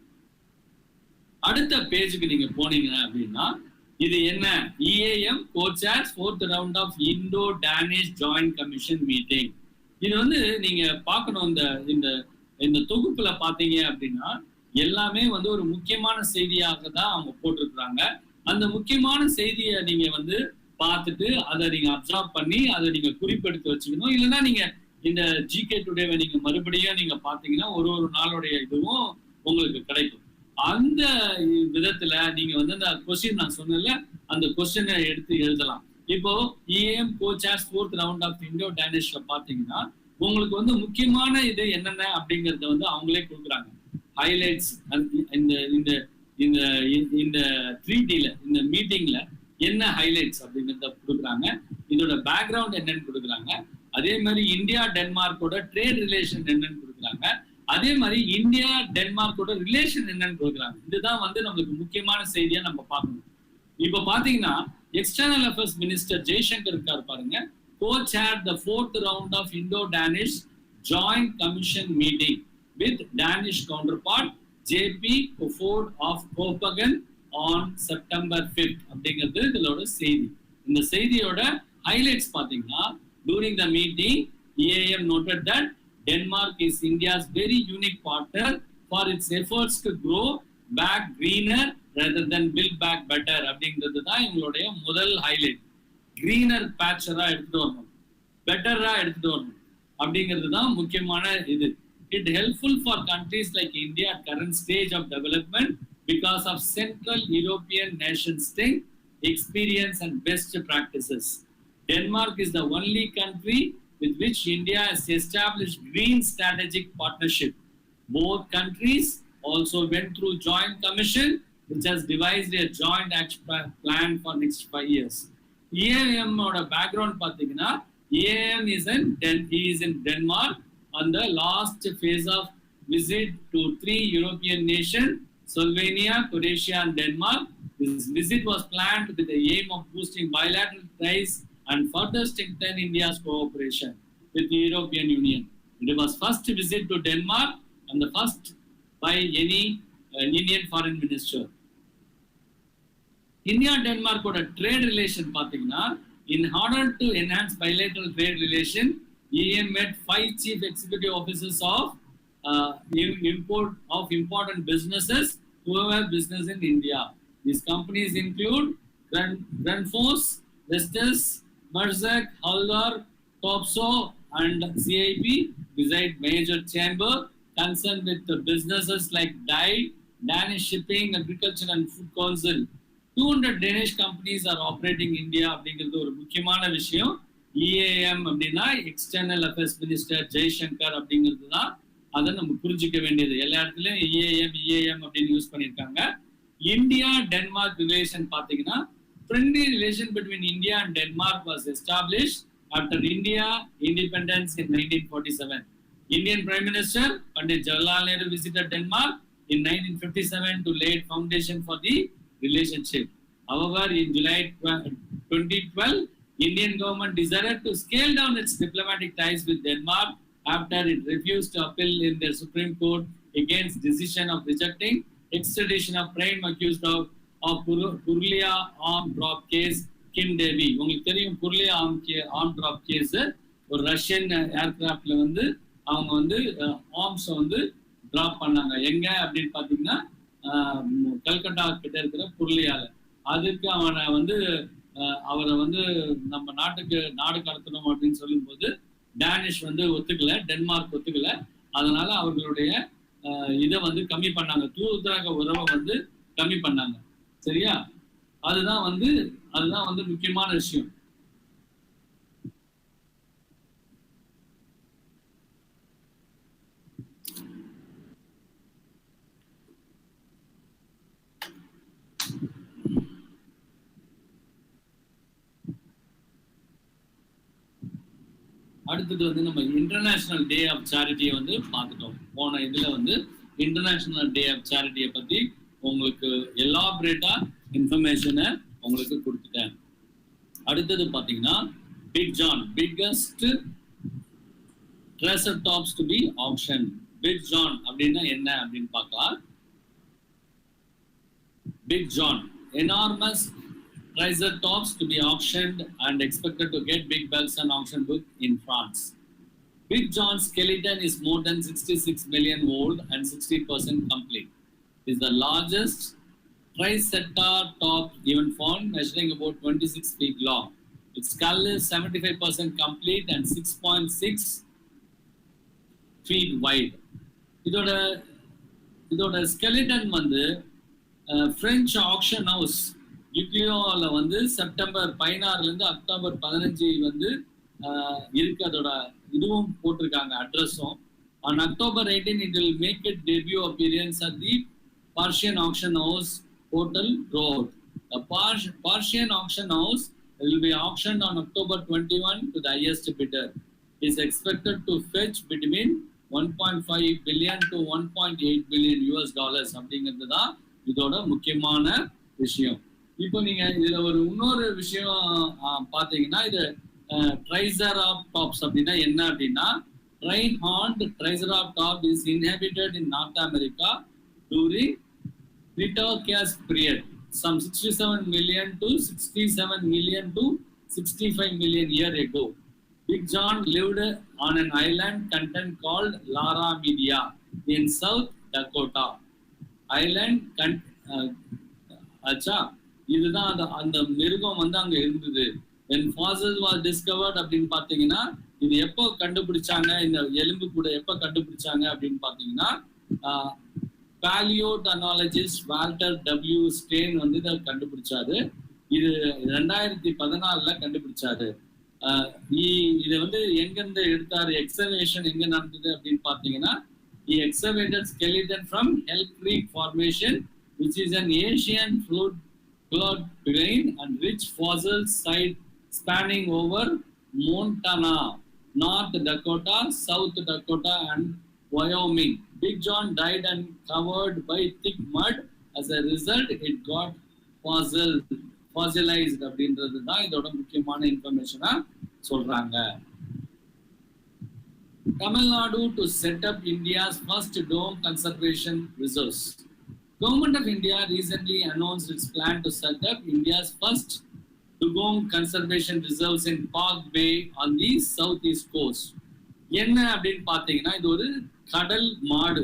அடுத்த பேஜுக்கு நீங்க போனீங்க அப்படின்னா, இது என்ன, EAM co-chairs 4th round of Indo-Danish Joint Commission meeting. இது வந்து நீங்க பார்க்கணும். இந்த தொகுப்புல பாத்தீங்க அப்படின்னா எல்லாமே வந்து ஒரு முக்கியமான செய்தியாக தான் அவங்க போட்டிருக்கிறாங்க. அந்த முக்கியமான செய்தியை நீங்க வந்து பார்த்துட்டு அதை நீங்க அப்சர்வ் பண்ணி அதை நீங்க குறிப்பெடுத்து வச்சுக்கணும். இல்லைன்னா நீங்க இந்த GK டுடேவை நீங்க மறுபடியும் நீங்க பாத்தீங்கன்னா ஒரு நாளுடைய இதுவும் உங்களுக்கு கிடைக்கும். அந்த விதத்துல நீங்க வந்து அந்த கொஸ்டின் நான் சொன்னல, அந்த கொஸ்டினை எடுத்து எழுதலாம். இப்போ EAM co-chairs 4th round of Indo-Danishல பாத்தீங்கன்னா உங்களுக்கு வந்து முக்கியமான இது என்னென்ன அப்படிங்கறத வந்து அவங்களே கொடுக்குறாங்க. ஹைலைட்ஸ் இந்த ட்ரீட்டில, இந்த மீட்டிங்ல என்ன ஹைலைட்ஸ் அப்படிங்கிறத கொடுக்குறாங்க. இதோட பேக்ரவுண்ட் என்னன்னு கொடுக்குறாங்க. அதே மாதிரி இந்தியா டென்மார்க்கோட ட்ரேட் ரிலேஷன் என்னன்னு கொடுக்குறாங்க. அதே மாதிரி இந்தியா டென்மார்க்கோட ரிலேஷன் என்னன்னு கொடுக்குறாங்க. இதுதான் வந்து நம்மளுக்கு முக்கியமான செய்தியா நம்ம பார்க்கணும். இப்ப பாத்தீங்கன்னா எக்ஸ்டர்னல் அஃபேர்ஸ் மினிஸ்டர் ஜெய்சங்கர் இருக்காரு பாருங்க, co-chaired the 4th round of Indo-Danish Joint Commission meeting with Danish counterpart JP Kofod of Copenhagen on September 5th அப்படிங்கிறது இதோட செய்தி. இந்த செய்தியோட ஹைலைட்ஸ் பாத்தீங்கன்னா, during the meeting EAM noted that Denmark is India's very unique partner for its efforts to grow back greener rather than build back better. அப்படிங்கிறது தான் எங்களுடைய முதல் highlight. Greener பேச்சரா எடுத்துட்டு வரணும், பெட்டரா எடுத்துட்டு வரணும் அப்படிங்கிறது தான் முக்கியமான இது. It helpful for countries like India at current stage of development because of Central European nations' strength, experience and best practices. Denmark is the only country with which India has established green strategic partnership. Both countries also went through joint commission which has devised a joint action plan for next 5 years. EAM oda background pathina, EAM is in Denmark on the last phase of visit to 3 European nations, Slovenia, Croatia and Denmark. This visit was planned with the aim of boosting bilateral ties and further strengthen India's cooperation with the European Union. It was first visit to Denmark and the first by any Indian foreign minister. India-Denmark trade relation pathina, in order to enhance bilateral trade relation, EAM met 5 chief executive officers of important businesses who have business in India. These companies include Grundfos, Vestas, Marzak, Haldar, Topso and CIP, beside major chamber concerned with the businesses like Dye, Danish Shipping, Agriculture and Food Council. 200 Danish companies are operating in India. அப்படிங்கிறது ஒரு முக்கியமான விஷயம். EAM அப்படின்னா external affairs minister Jaishankar அப்படிங்கிறது தான். அதை நம்ம புரிஞ்சிக்க வேண்டியது. எல்லா இடத்துலையும் EAM அப்படின்னு யூஸ் பண்ணியிருக்காங்க. இந்தியா டென்மார்க் ரிலேஷன் பார்த்தீங்கன்னா friendly relation between India and Denmark was established after India independence in 1947. Indian Prime Minister Pandit Jawaharlal Nehru visited Denmark in 1957 to lay foundation for the relationship. However, in July 2012, Indian government decided to scale down its diplomatic ties with Denmark after it refused to appeal in the Supreme Court against decision of rejecting extradition of crime accused of Purulia armed drop case Kim Devi. உங்களுக்கு தெரியும் Purulia arm drop case. ஒரு Russian ஏர்கிராஃப்ட்ல வந்து அவங்க வந்து arms வந்து drop பண்ணாங்க. எங்க அப்படின்னு பாத்தீங்கன்னா கல்கட்டா கிட்ட இருக்கிற புருலியால. அதுக்கு அவரை வந்து நம்ம நாடு கடத்தணும் அப்படின்னு சொல்லும் போது டேனிஷ் வந்து ஒத்துக்கல, டென்மார்க் ஒத்துக்கல. அதனால அவர்களுடைய இதை வந்து கம்மி பண்ணாங்க, தூதரக உறவை வந்து கம்மி பண்ணாங்க. சரியா? அதுதான் வந்து முக்கியமான விஷயம். அடுத்தது வந்து நம்ம இன்டர்நேஷனல் டே ஆஃப் சேரிட்டியை வந்து பார்த்துட்டோம். போன இதுல வந்து இன்டர்நேஷனல் டே ஆஃப் சேரிட்டியை பத்தி உங்களுக்கு எலாபரேட்டா இன்ஃபர்மேஷனை உங்களுக்கு கொடுத்துட்டேன். அடுத்தது பாத்தீங்கன்னா Big John, biggest treasure tops to be auction. Big John அப்படின்னா என்ன அப்படின்னு பார்க்கலாம். Big John, enormous treasure tops to be auctioned and expected to get big bucks on auction book in France. Big John's skeleton is more than 66 million old and 60% complete. It is the largest triceratops top even found, measuring about 26 feet long. Its skull is 75% complete and 6.6 feet wide. இதோட skeleton வந்து French auction house யூக்லியோல வந்து September 16 October 15 வந்து இருக்கு. அதோட இதுவும் போட்டிருக்காங்க, அட்ரஸும். On October 18 it will make its debut appearance at the Parisian auction house Hotel Road. The Parisian auction house will be auctioned on October 21 to the highest bidder. It is expected to fetch between 1.5 billion to 1.8 billion US dollars. அப்படிங்கிறது தான் இதோட முக்கியமான விஷயம். இப்போ நீங்க இதுல இன்னொரு விஷயம் பாத்தீங்கன்னா, இது ட்ரைசராப்டாப்ஸ் அப்படின்னா என்ன அப்படின்னா, trihorned triceratops is inhabited in North America during Cretaceous period, some 67 million to 65 million year ago. Big John lived on an island content called Lara Media in South Dakota. Island ஆச்சா இதுதான் அந்த மிருகம் வந்து அங்க இருந்தது. when fossils was discovered அப்படின்னு பாத்தீங்கன்னா இது எப்போ கண்டுபிடிச்சாங்க, இந்த எலும்பு கூட எப்போ கண்டுபிடிச்சாங்க அப்படின்னு பாத்தீங்கன்னா பாலியோடெக்னாலஜிஸ்ட் வால்டர் டபிள்யூ ஸ்டேன் வந்து இதை கண்டுபிடிச்சாரு. இது 2014 கண்டுபிடிச்சாரு. இது வந்து எங்கிருந்து எடுத்தாரு, எக்ஸவேஷன் எங்க நடந்தது அப்படின்னு பாத்தீங்கன்னா he excavated skeleton from Hell Creek Formation, which is an Asian flood plain and rich fossil site spanning over Montana, North Dakota, South Dakota and Wyoming. Big John died and covered by thick mud. As a result, it got fossilized. அப்படின்றது தான் இதோட முக்கியமான இன்ஃபர்மேஷனா சொல்றாங்க. Tamil Nadu to set up India's first dome conservation reserves. Government of India recently announced its plan to set up India's first dome conservation reserves in Park Bay on the southeast coast. என்ன அப்படின்னு பாத்தீங்கன்னா இது ஒரு கடல் மாடு,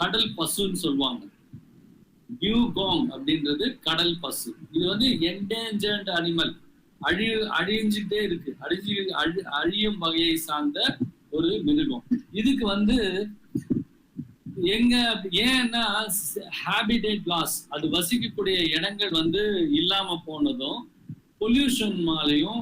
கடல் பசுன்னு சொல்லுவாங்க. Dugong அப்படின்றது கடல் பசு. இது வந்து என்டேஞ்சர்ட் அனிமல், அழிஞ்சுட்டே இருக்கு, அழியும் வகையை சார்ந்த ஒரு மிருகம். இதுக்கு வந்து எங்க ஏன்னா ஹாபிடேட் லாஸ், அது வசிக்கக்கூடிய இடங்கள் வந்து இல்லாம போனதும், பொல்யூஷன்னாலையும்,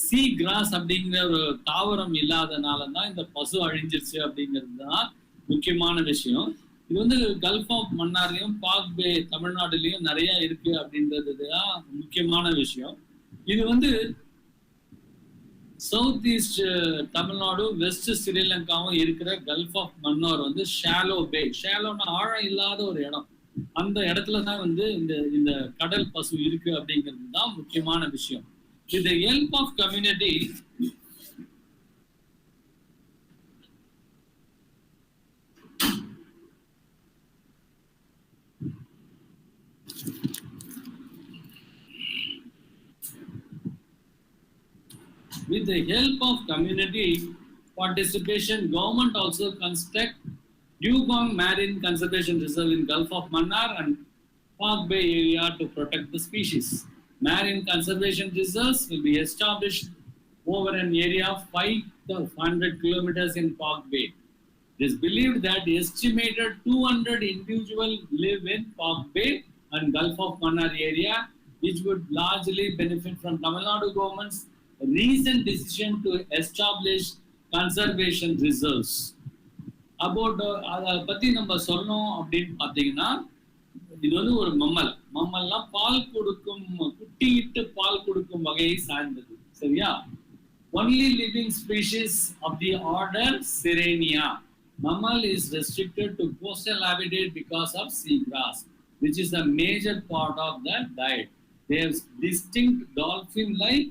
சீ கிராஸ் அப்படிங்கிற ஒரு தாவரம் இல்லாதனால தான் இந்த பசு அழிஞ்சிருச்சு அப்படிங்கிறது தான் முக்கியமான விஷயம். இது வந்து கல்ஃப் ஆஃப் மன்னார்லையும் பார்க் பே தமிழ்நாடுலயும் நிறைய இருக்கு அப்படின்றது தான் முக்கியமான விஷயம். இது வந்து சவுத் ஈஸ்ட் தமிழ்நாடு, வெஸ்ட் ஸ்ரீலங்காவும் இருக்கிற கல்ஃப் ஆஃப் மன்னார் வந்து ஷாலோ பே, ஷாலோன்னா ஆழம் இல்லாத ஒரு இடம், அந்த இடத்துல தான் வந்து இந்த கடல் பசு இருக்கு அப்படிங்கிறது தான் முக்கியமான விஷயம். With the help of community, participation, government also construct Dugong Marine Conservation Reserve in Gulf of Mannar and Park Bay area to protect the species. Marine conservation reserves will be established over an area of 500 kilometers in Park Bay. It is believed that estimated 200 individuals live in Park Bay and Gulf of Mannar area, which would largely benefit from Tamil Nadu government's recent decision to establish conservation reserves. About அதை பத்தி நம்ம சொல்லணும் அப்படின்னு பார்த்தீங்கன்னா, இது வந்து ஒரு மம்மல்லாம் பால் கொடுக்கும், குட்டியிட்டு பால் கொடுக்கும் வகையை சார்ந்தது. சரியா? Only living species of the order Sirenia. Mammal is restricted to coastal habitat because of seagrass, which is a major part of the diet. They have distinct dolphin-like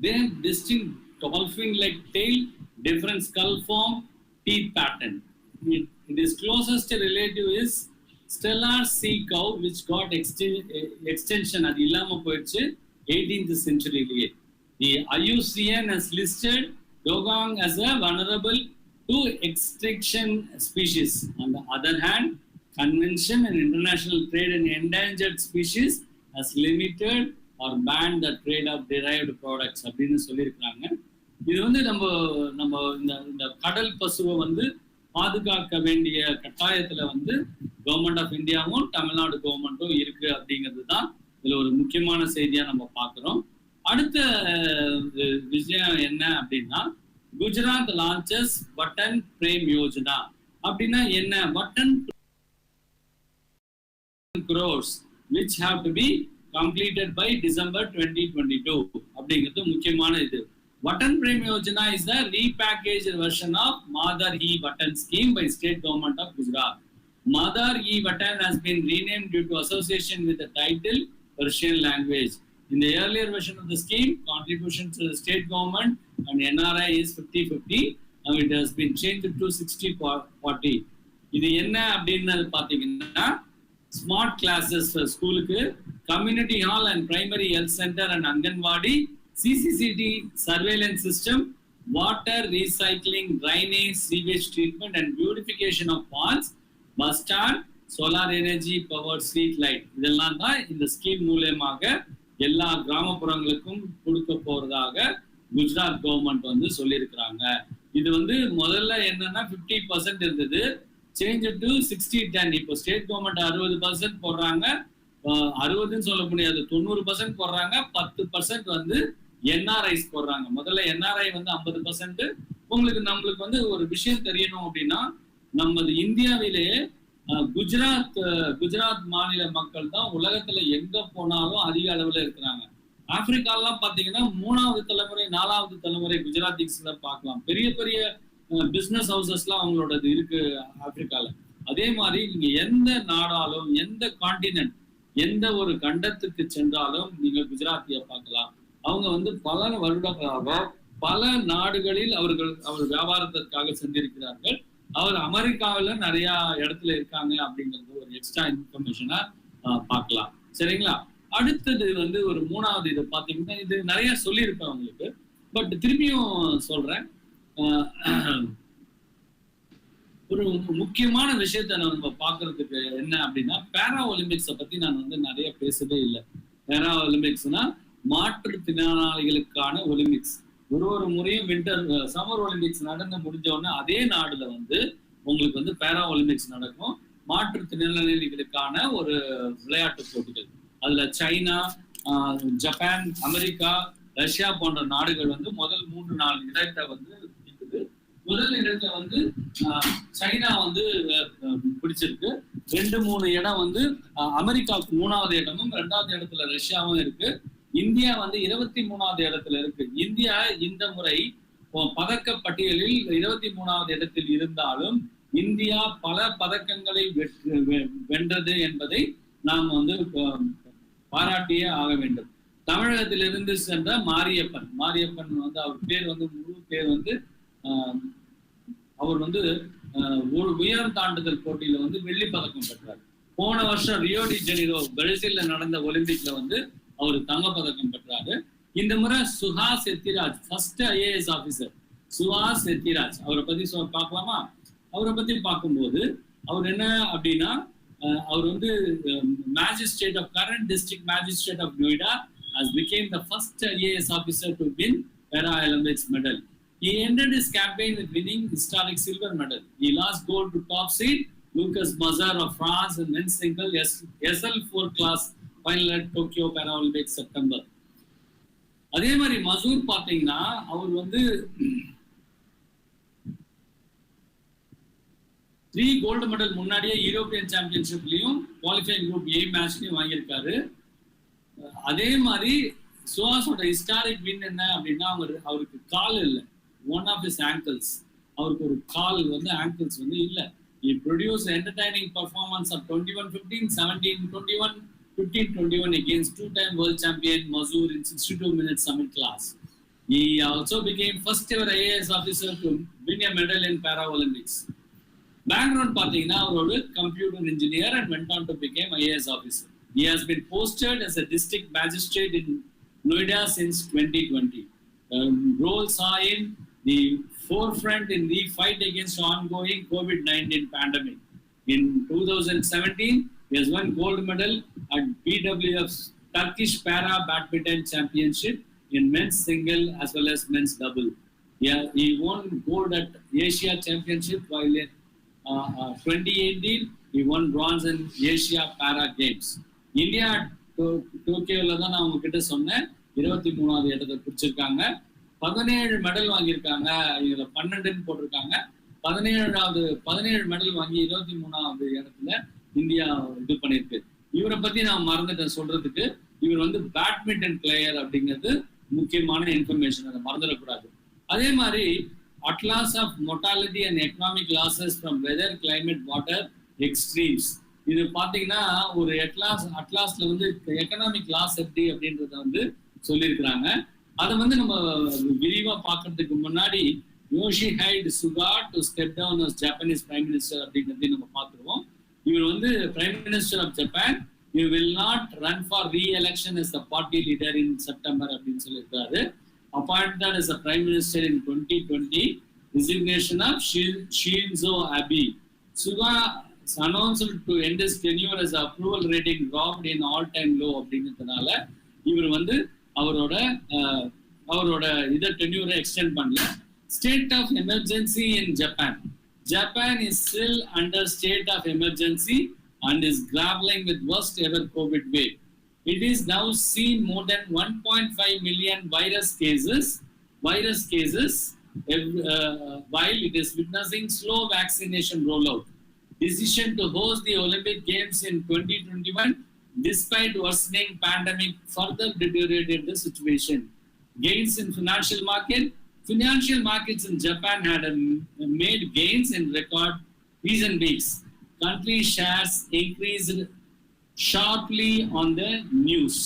They have distinct dolphin-like tail, different skull form, teeth pattern. Its closest relative is stellar sea cow, which got extension at illama poichu 18th century. The IUCN has listed dugong as a vulnerable to extinction species. On the other hand, convention and international trade in endangered species has limited or banned the trade of derived products அப்படின்னு சொல்லியிருக்கிறாங்க. இது வந்து நம்ம இந்த கடல் பசுவை வந்து பாதுகாக்க வேண்டிய கட்டாயத்துல வந்து கவர்மெண்ட் ஆஃப் இந்தியாவும் தமிழ்நாடு கவர்மெண்ட்டும் இருக்கு அப்படிங்கிறது தான் இதுல ஒரு முக்கியமான செய்தியா நம்ம பார்க்கிறோம். அடுத்த விஷயம் என்ன அப்படின்னா, குஜராத் லான்ச்சஸ் வட்டன் பிரேம் யோஜனா. அப்படின்னா என்ன? வட்டன் crores which have to be completed by December 2022 அப்படிங்கிறது முக்கியமான இது. Vatan Prem Yojana is the repackaged version of Madar E-Vatan scheme by state government of Gujarat. Madar E-Vatan has been renamed due to association with the title Persian language. In the earlier version of the scheme, contributions to the state government and NRI is 50-50. Now it has been changed to 60-40. இது என்ன அப்படின்னு பார்த்தீங்கன்னா, smart classes for ஸ்கூலுக்கு, community hall and primary health center and Anganwadi, CCTV surveillance system, water recycling, drainage, sewage treatment and beautification of ponds, bus stand, solar energy powered street light. இதெல்லாம் தான் இந்த scheme மூலமாக எல்லா கிராமப்புறங்களுக்கும் கொடுக்க போறதாக Gujarat government வந்து சொல்லியிருக்கிறாங்க. இது வந்து முதல்ல என்னன்னா 50% இருந்தது, சேஞ்ச் டு 60-10. இப்போ ஸ்டேட் கவர்மெண்ட் 60% போடுறாங்க, 60ன்னு சொல்ல முடியாது, 90% போடுறாங்க, 10% வந்து என்ஆர்ஐஸ் போடுறாங்க. முதல்ல என்ஆர்ஐ வந்து 50%. நம்மளுக்கு வந்து ஒரு விஷயம் தெரியணும் அப்படின்னா, நமது இந்தியாவிலேயே குஜராத் மாநில மக்கள் தான் உலகத்துல எங்க போனாலும் அதிக அளவுல இருக்கிறாங்க. ஆப்பிரிக்காலாம் பாத்தீங்கன்னா 3வது தலைமுறை 4வது தலைமுறை குஜராத்திஸ்ல பார்க்கலாம். பெரிய பெரிய பிசினஸ் ஹவுசஸ்லாம் அவங்களோடது இருக்கு ஆப்பிரிக்கால. அதே மாதிரி நீங்க எந்த நாடாலும், எந்த கான்டினென்ட், எந்த ஒரு கண்டத்துக்கு சென்றாலும் நீங்க குஜராத்திய பார்க்கலாம். அவங்க வந்து பல வருடங்களாக பல நாடுகளில் அவர் வியாபாரத்திற்காக சென்றிருக்கிறார்கள். அவர் அமெரிக்காவில நிறைய இடத்துல இருக்காங்க அப்படிங்கிறது ஒரு எக்ஸ்ட்ரா இன்ஃபர்மேஷனா பார்க்கலாம். சரிங்களா? அடுத்தது வந்து ஒரு 3வது இதை பார்த்தீங்கன்னா, இது நிறைய சொல்லியிருப்பேன் உங்களுக்கு, பட் திரும்பியும் சொல்றேன். ஒரு முக்கியமான விஷயத்த நம்ம பார்க்கறதுக்கு என்ன அப்படின்னா, பேரா ஒலிம்பிக்ஸை பத்தி நான் வந்து நிறைய பேசவே இல்லை. பேரா ஒலிம்பிக்ஸ்னா மாற்றுத்திறனாளிகளுக்கான ஒலிம்பிக்ஸ். ஒரு முறையும் சம்மர் ஒலிம்பிக்ஸ் நடந்து முடிஞ்ச உடனே அதே நாடுல வந்து உங்களுக்கு வந்து பேரா ஒலிம்பிக்ஸ் நடக்கும். மாற்றுத்திறனாளிகளுக்கான ஒரு விளையாட்டு போட்டிகள். அதுல சைனா, ஜப்பான், அமெரிக்கா, ரஷ்யா போன்ற நாடுகள் வந்து முதல் 3-4 இடத்தை வந்து பிடிக்குது. முதல் இடத்தை வந்து சைனா வந்து பிடிச்சிருக்கு. 2-3 இடம் வந்து அமெரிக்காவுக்கு 3வது இடமும் 2வது இடத்துல ரஷ்யாவும் இருக்கு. இந்தியா வந்து 23வது இடத்துல இருக்கு. இந்தியா இந்த முறை பதக்க பட்டியலில் 23வது இடத்தில் இருந்தாலும் இந்தியா பல பதக்கங்களை வென்றது என்பதை நாம் வந்து பாராட்டியே ஆக வேண்டும். தமிழகத்திலிருந்து சென்ற மாரியப்பன் வந்து அவர் பேர் வந்து முழு பேர் வந்து அவர் வந்து உயரம் தாண்டுதல் போட்டியில வந்து வெள்ளி பதக்கம் பெற்றார். போன வருஷம் ரியோ டி ஜெனிரோ பிரேசில்ல நடந்த ஒலிம்பிக்ல வந்து அவர் தங்க பதக்கம் பெற்றாரு. இந்த முறை Suhas Ethiraj, first IAS officer Suhas Ethiraj, அவரை பத்தி பார்க்கலாமா? அவரை பத்தி பார்க்கும்போது அவர் என்ன அப்படின்னா, அவர் வந்து magistrate of current district magistrate of Noida has became the first IAS officer to win Para-Olympics medal. He ended his campaign with winning historic silver medal. He lost gold to top seed Lucas Mazar of France in men's single SL4 class final at Tokyo Paralympics September. அதே மாதிரி மசூர் பாத்தீங்கன்னா அவர் வந்து 3 gold medal முன்னாடியே European சாம்பியன்ஷிப்லயும் qualifying group A மேட்ச்லயும் வாங்கியிருக்காரு. அதே மாதிரி சுஹாஸோட historic win என்ன அப்படின்னா, அவருக்கு கால் இல்லை, ஒன் ஆஃப் ஹிஸ் ஆங்கிள்ஸ், அவருக்கு ஒரு கால் வந்து ஆங்கிள்ஸ் வந்து இல்லை. He produced entertaining performance of 21-15, 17-21, 15-21 against 2-time world champion Mazur in 62 minutes summit class. He also became first ever IAS officer to win a medal in Para-Olympics. Background பார்த்தீங்கன்னா அவரோட computer engineer and went on to become IAS officer. He has been posted as a district magistrate in Noida since 2020. Role saw in the forefront in the fight against ongoing COVID-19 pandemic. In 2017, he has won gold medal at BWF's Turkish Para Badminton Championship in men's single as well as men's double. He won gold at Asia Championship while in 2018 he won bronze in Asia Para Games. India டோக்கியோவில் தான் நான் உங்ககிட்ட சொன்னேன் 23வது இடத்தை பிடிச்சிருக்காங்க. 17 medal வாங்கியிருக்காங்க. இதில் 12ன்னு போட்டிருக்காங்க. 17 மெடல் வாங்கி 23வது இடத்துல இந்தியா இது பண்ணியிருக்கு. இவரை பத்தி நான் மறந்துட்டேன் சொல்றதுக்கு. இவர் வந்து பேட்மிண்டன் பிளேயர் அப்படிங்கிறது முக்கியமான இன்ஃபர்மேஷன், அதை மறந்துடக்கூடாது. அதே மாதிரி atlas of mortality and economic losses from weather, climate, water extremes. இது பார்த்தீங்கன்னா ஒரு அட்லாஸ்ல வந்து எக்கனாமிக் லாஸ் எப்படி அப்படின்றத வந்து சொல்லியிருக்கிறாங்க. அதை வந்து நம்ம விரிவா பார்க்கறதுக்கு முன்னாடி Yoshihide Suga to step down as Japanese prime minister அப்படிங்கிறதையும் நம்ம பார்த்துருவோம். இவர் வந்து prime minister of Japan. You will not run for reelection as the party leader in September அப்படின்னு சொல்லியிருக்காரு. Appointed as a prime minister in 2020. Resignation of Shinzo Abe. Suga announced to end his tenure as approval rating dropped in all-time low அப்படிங்கிறதுனால இவர் வந்து அவரோட இதை டென்யூரை extend பண்ணல. State of emergency in Japan. Japan is still under state of emergency and is grappling with worst ever COVID wave. It is now seen more than 1.5 million virus cases while it is witnessing slow vaccination rollout. Decision to host the Olympic Games in 2021 despite worsening pandemic further deteriorated the situation. Gains in financial markets in Japan had made gains in record recent weeks. Country shares increased sharply on the news.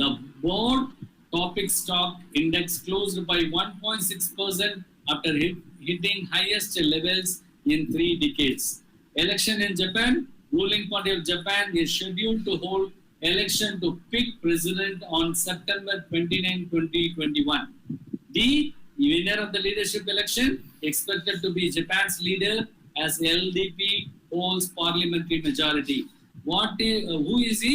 The board topic stock index closed by 1.6% after hitting highest levels in 3 decades. Election in Japan. Ruling party of Japan is scheduled to hold election to pick president on September 29, 2021. The winner of the leadership election expected to be Japan's leader as LDP holds parliamentary majority. Who is he?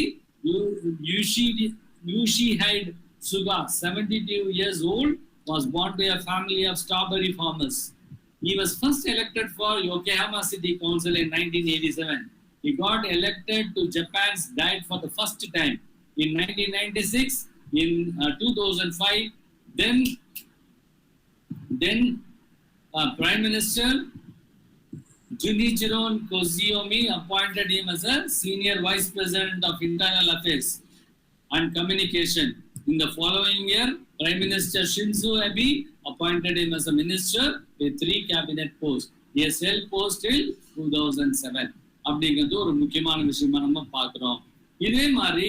Yoshihide Suga, 72 years old, was born to a family of strawberry farmers. He was first elected for Yokohama City Council in 1987. He got elected to Japan's Diet for the first time in 1996, in 2005. Then Prime Minister Junichiro Koizumi appointed him as a Senior Vice President of Internal Affairs and Communication. In the following year, Prime Minister Shinzo Abe appointed him as a minister with 3 cabinet posts. He has held post till 2007. அப்படிங்கிறது ஒரு முக்கியமான விஷயமா நம்ம பார்க்குறோம். இதே மாதிரி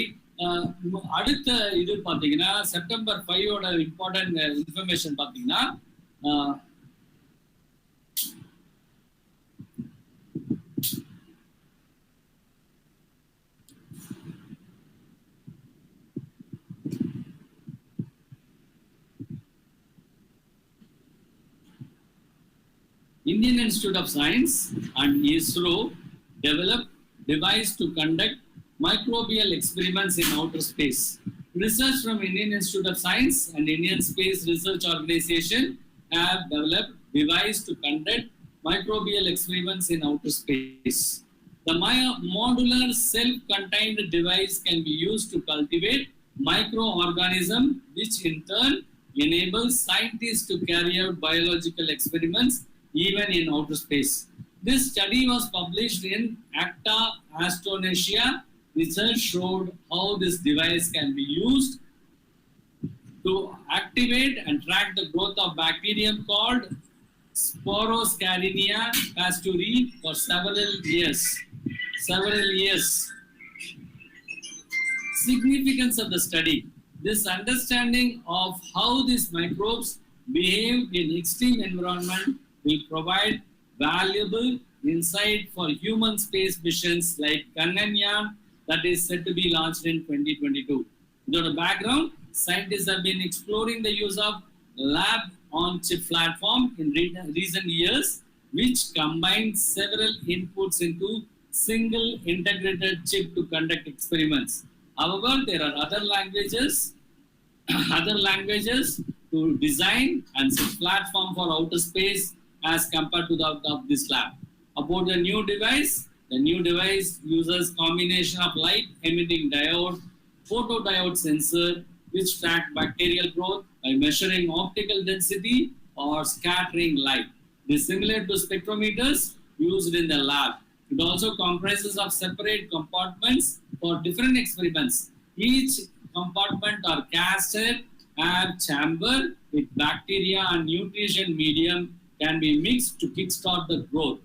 அடுத்த இது பார்த்தீங்கன்னா செப்டம்பர் 5ஓட இம்பார்ட்டன்ட் இன்ஃபர்மேஷன் பார்த்தீங்கன்னா Indian Institute of Science and ISRO developed device to conduct microbial experiments in outer space. Research from Indian Institute of Science and Indian Space Research Organization have developed device to conduct microbial experiments in outer space. The modular self-contained device can be used to cultivate microorganisms, which in turn enables scientists to carry out biological experiments even in outer space. This study was published in Acta Astronesia. Research showed how this device can be used to activate and track the growth of bacterium called Sporoscarina pasteurii for several years. Significance of the study. This understanding of how these microbes behave in extreme environment will provide valuable insight for human space missions like Gaganyaan that is set to be launched in 2022. The background, scientists have been exploring the use of lab-on-chip platform in recent years, which combines several inputs into single integrated chip to conduct experiments. However, there are other languages to design and set platform for outer space as compared to that of this lab. About the new device, The new device uses combination of light emitting diode, photodiode sensor, which track bacterial growth by measuring optical density or scattering light. This is similar to spectrometers used in the lab. It also comprises of separate compartments for different experiments. Each compartment or cassette air chamber with bacteria and nutrition medium can be mixed to kickstart the growth.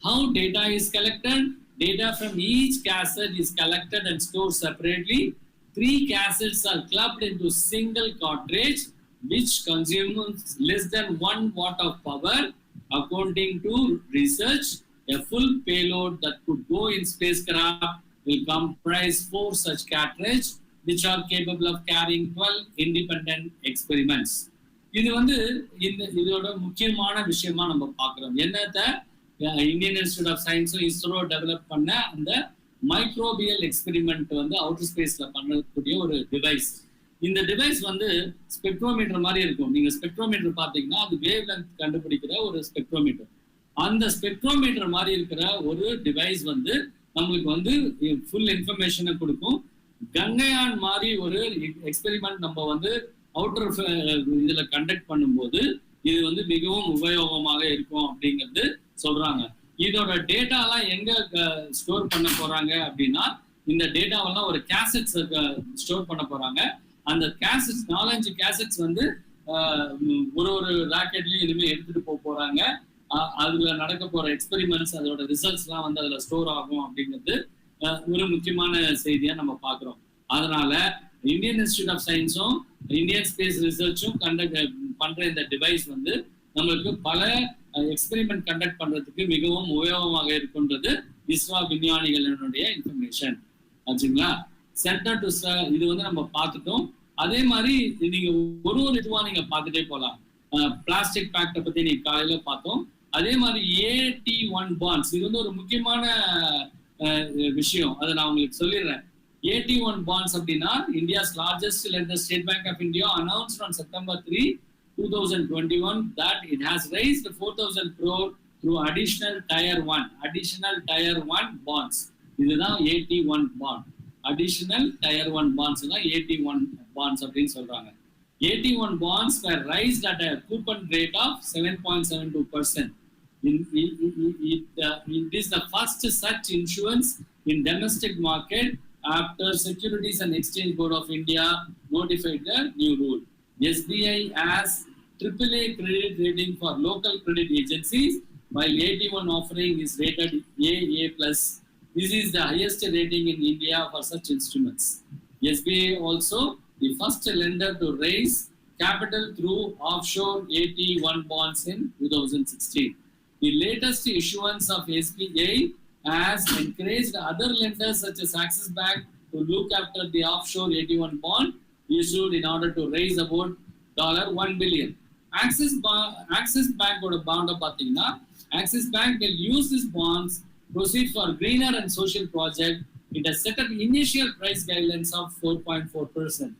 How data is collected? Data from each cassette is collected and stored separately. 3 cassettes are clubbed into single cartridge, which consumes less than 1 watt of power. According to research, a full payload that could go in spacecraft will comprise 4 such cartridges, which are capable of carrying 12 independent experiments. இது வந்து இதோட முக்கியமான விஷயமா நம்ம பார்க்கிறோம். என்னத்த Indian Institute of சயின்ஸும் ISRO develop பண்ண அந்த மைக்ரோபியல் எக்ஸ்பெரிமெண்ட் வந்து அவுட்டர் ஸ்பேஸ்ல பண்ணக்கூடிய ஒரு டிவைஸ். இந்த டிவைஸ் வந்து ஸ்பெக்ட்ரோமீட்டர் மாதிரி இருக்கும். நீங்க ஸ்பெக்ட்ரோமீட்டர் பார்த்தீங்கன்னா அது வேவ் லென்த் கண்டுபிடிக்கிற ஒரு ஸ்பெக்ட்ரோமீட்டர். அந்த ஸ்பெக்ட்ரோமீட்டர் மாதிரி இருக்கிற ஒரு டிவைஸ் வந்து நம்மளுக்கு வந்து ஃபுல் இன்ஃபர்மேஷனை கொடுக்கும். கங்கையான் மாதிரி ஒரு எக்ஸ்பெரிமெண்ட் நம்ம வந்து அவுட்டர் இதுல கண்டக்ட் பண்ணும்போது இது வந்து மிகவும் உபயோகமாக இருக்கும் அப்படிங்கிறது சொல்றாங்க. இதோட டேட்டாலாம் எங்க ஸ்டோர் பண்ண போறாங்க அப்படின்னா, இந்த டேட்டாவெல்லாம் ஒரு கேசட்ஸ் ஸ்டோர் பண்ண போறாங்க. அந்த கேசட்ஸ் 4-5 கேசட்ஸ் வந்து ஒரு ராக்கெட்லயும் இனிமேல் எடுத்துட்டு போறாங்க. அதுல நடக்க போற எக்ஸ்பெரிமெண்ட்ஸ் அதோட ரிசல்ட்ஸ்லாம் வந்து அதுல ஸ்டோர் ஆகும் அப்படிங்கிறது ஒரு முக்கியமான செய்தியா நம்ம பாக்குறோம். அதனால இந்தியன் இன்ஸ்டிடியூட் ஆஃப் சயின்ஸும் இந்தியன் ஸ்பேஸ் ரிசர்ச்சும் பண்ற இந்த டிவைஸ் வந்து நம்மளுக்கு பல எக்ஸ்பெரிமெண்ட் கண்டக்ட் பண்றதுக்கு மிகவும் உபயோகமாக இருக்குன்றது இஸ்ரோ விஞ்ஞானிகளினுடைய இன்ஃபர்மேஷன். ஆச்சுங்களா? சென்டர் டு இது வந்து நம்ம பார்த்துட்டோம். அதே மாதிரி நீங்க ஒரு இதுவா நீங்க பார்த்துட்டே போகலாம். பிளாஸ்டிக் பேக்டை பத்தி நீங்க காலையில பார்த்தோம். அதே மாதிரி AT1 பாண்ட்ஸ், இது வந்து ஒரு முக்கியமான விஷயம். அதை நான் உங்களுக்கு சொல்லிடுறேன். AT1 bonds அப்படின்னா India's largest lender State Bank of India announced on September 3, 2021 that it has raised 4,000 crore through additional tier 1 bonds. இதுதான் AT1 bond. Additional tier 1 bonds தான் AT1 bonds அப்படின்னு சொல்றாங்க. AT1 bonds were raised at a coupon rate of 7.72%. It is the first such issuance in domestic market after Securities and Exchange Board of India notified the new rule. SBI has AAA credit rating for local credit agencies, while AT1 offering is rated AA+. This is the highest rating in India for such instruments. SBI also the first lender to raise capital through offshore AT1 bonds in 2016. The latest issuance of SBI has encouraged other lenders such as Axis Bank to look after the offshore AT1 bond issued in order to raise about $1 billion. Axis Bank oda bond pathina, Axis Bank will use these bonds proceed for greener and social project. It has set up initial price guidelines of 4.4%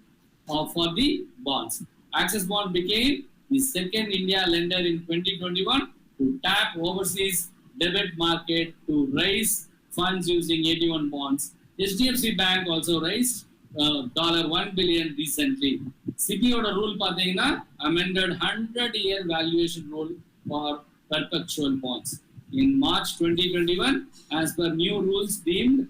for the bonds. Axis Bond became the second India lender in 2021 to tap overseas debit market to raise funds using AT1 bonds. HDFC Bank also raised $1 billion recently. SEBI oda rule pathina amended 100-year valuation rule for perpetual bonds. In March 2021, as per new rules deemed,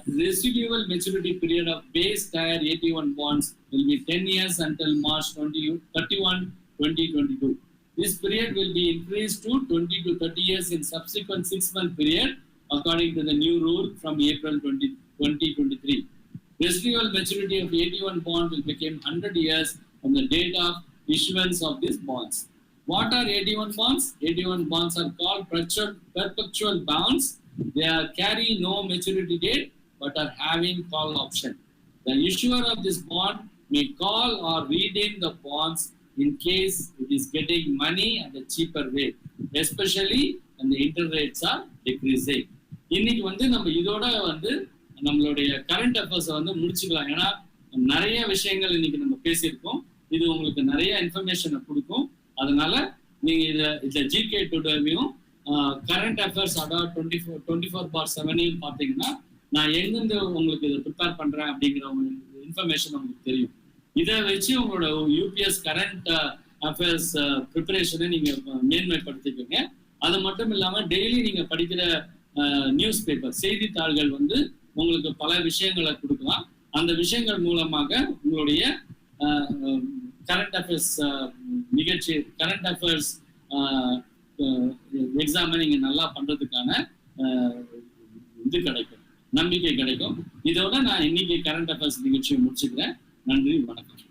residual maturity period of base tier AT1 bonds will be 10 years until March 31, 2022. This period will be increased to 20 to 30 years in subsequent 6-month period according to the new rule from April 2023. Residual maturity of AT1 bond will become 100 years from the date of issuance of these bonds. What are AT1 bonds? AT1 bonds are called perpetual bonds. They carry no maturity date but are having call option. The issuer of this bond may call or redeem the bonds in case it is getting money at a cheaper rate, especially when the interest rates are decreasing. இன்னைக்கு வந்து நம்ம இதோட வந்து நம்மளுடைய current அஃபேர்ஸை வந்து முடிச்சுக்கலாம். ஏன்னா நிறைய விஷயங்கள் இன்னைக்கு நம்ம பேசியிருக்கோம். இது உங்களுக்கு நிறைய இன்ஃபர்மேஷனை கொடுக்கும். அதனால நீங்க இதை GK டுடேவையும் கரண்ட் அஃபேர்ஸ் அதாவது 24/7 பார்த்தீங்கன்னா நான் எங்கேருந்து உங்களுக்கு இதை ப்ரிப்பேர் பண்றேன் அப்படிங்கிற இன்ஃபர்மேஷன் உங்களுக்கு தெரியும். இதை வச்சு உங்களோட யூபிஎஸ் கரண்ட் அஃபேர்ஸ் ப்ரிப்பரேஷனை நீங்க மேன்மைப்படுத்திக்கோங்க. அது மட்டும் இல்லாம டெய்லி நீங்க படிக்கிற நியூஸ் பேப்பர் செய்தித்தாள்கள் வந்து உங்களுக்கு பல விஷயங்களை கொடுக்கலாம். அந்த விஷயங்கள் மூலமாக உங்களுடைய கரண்ட் அஃபேர்ஸ் நிகழ்ச்சி கரண்ட் அஃபேர்ஸ் எக்ஸாமை நீங்க நல்லா பண்றதுக்கான இது கிடைக்கும், நம்பிக்கை கிடைக்கும். இதோட நான் இன்னைக்கு கரண்ட் அஃபேர்ஸ் நிகழ்ச்சியை முடிச்சுக்கிறேன். நன்றி, வணக்கம்.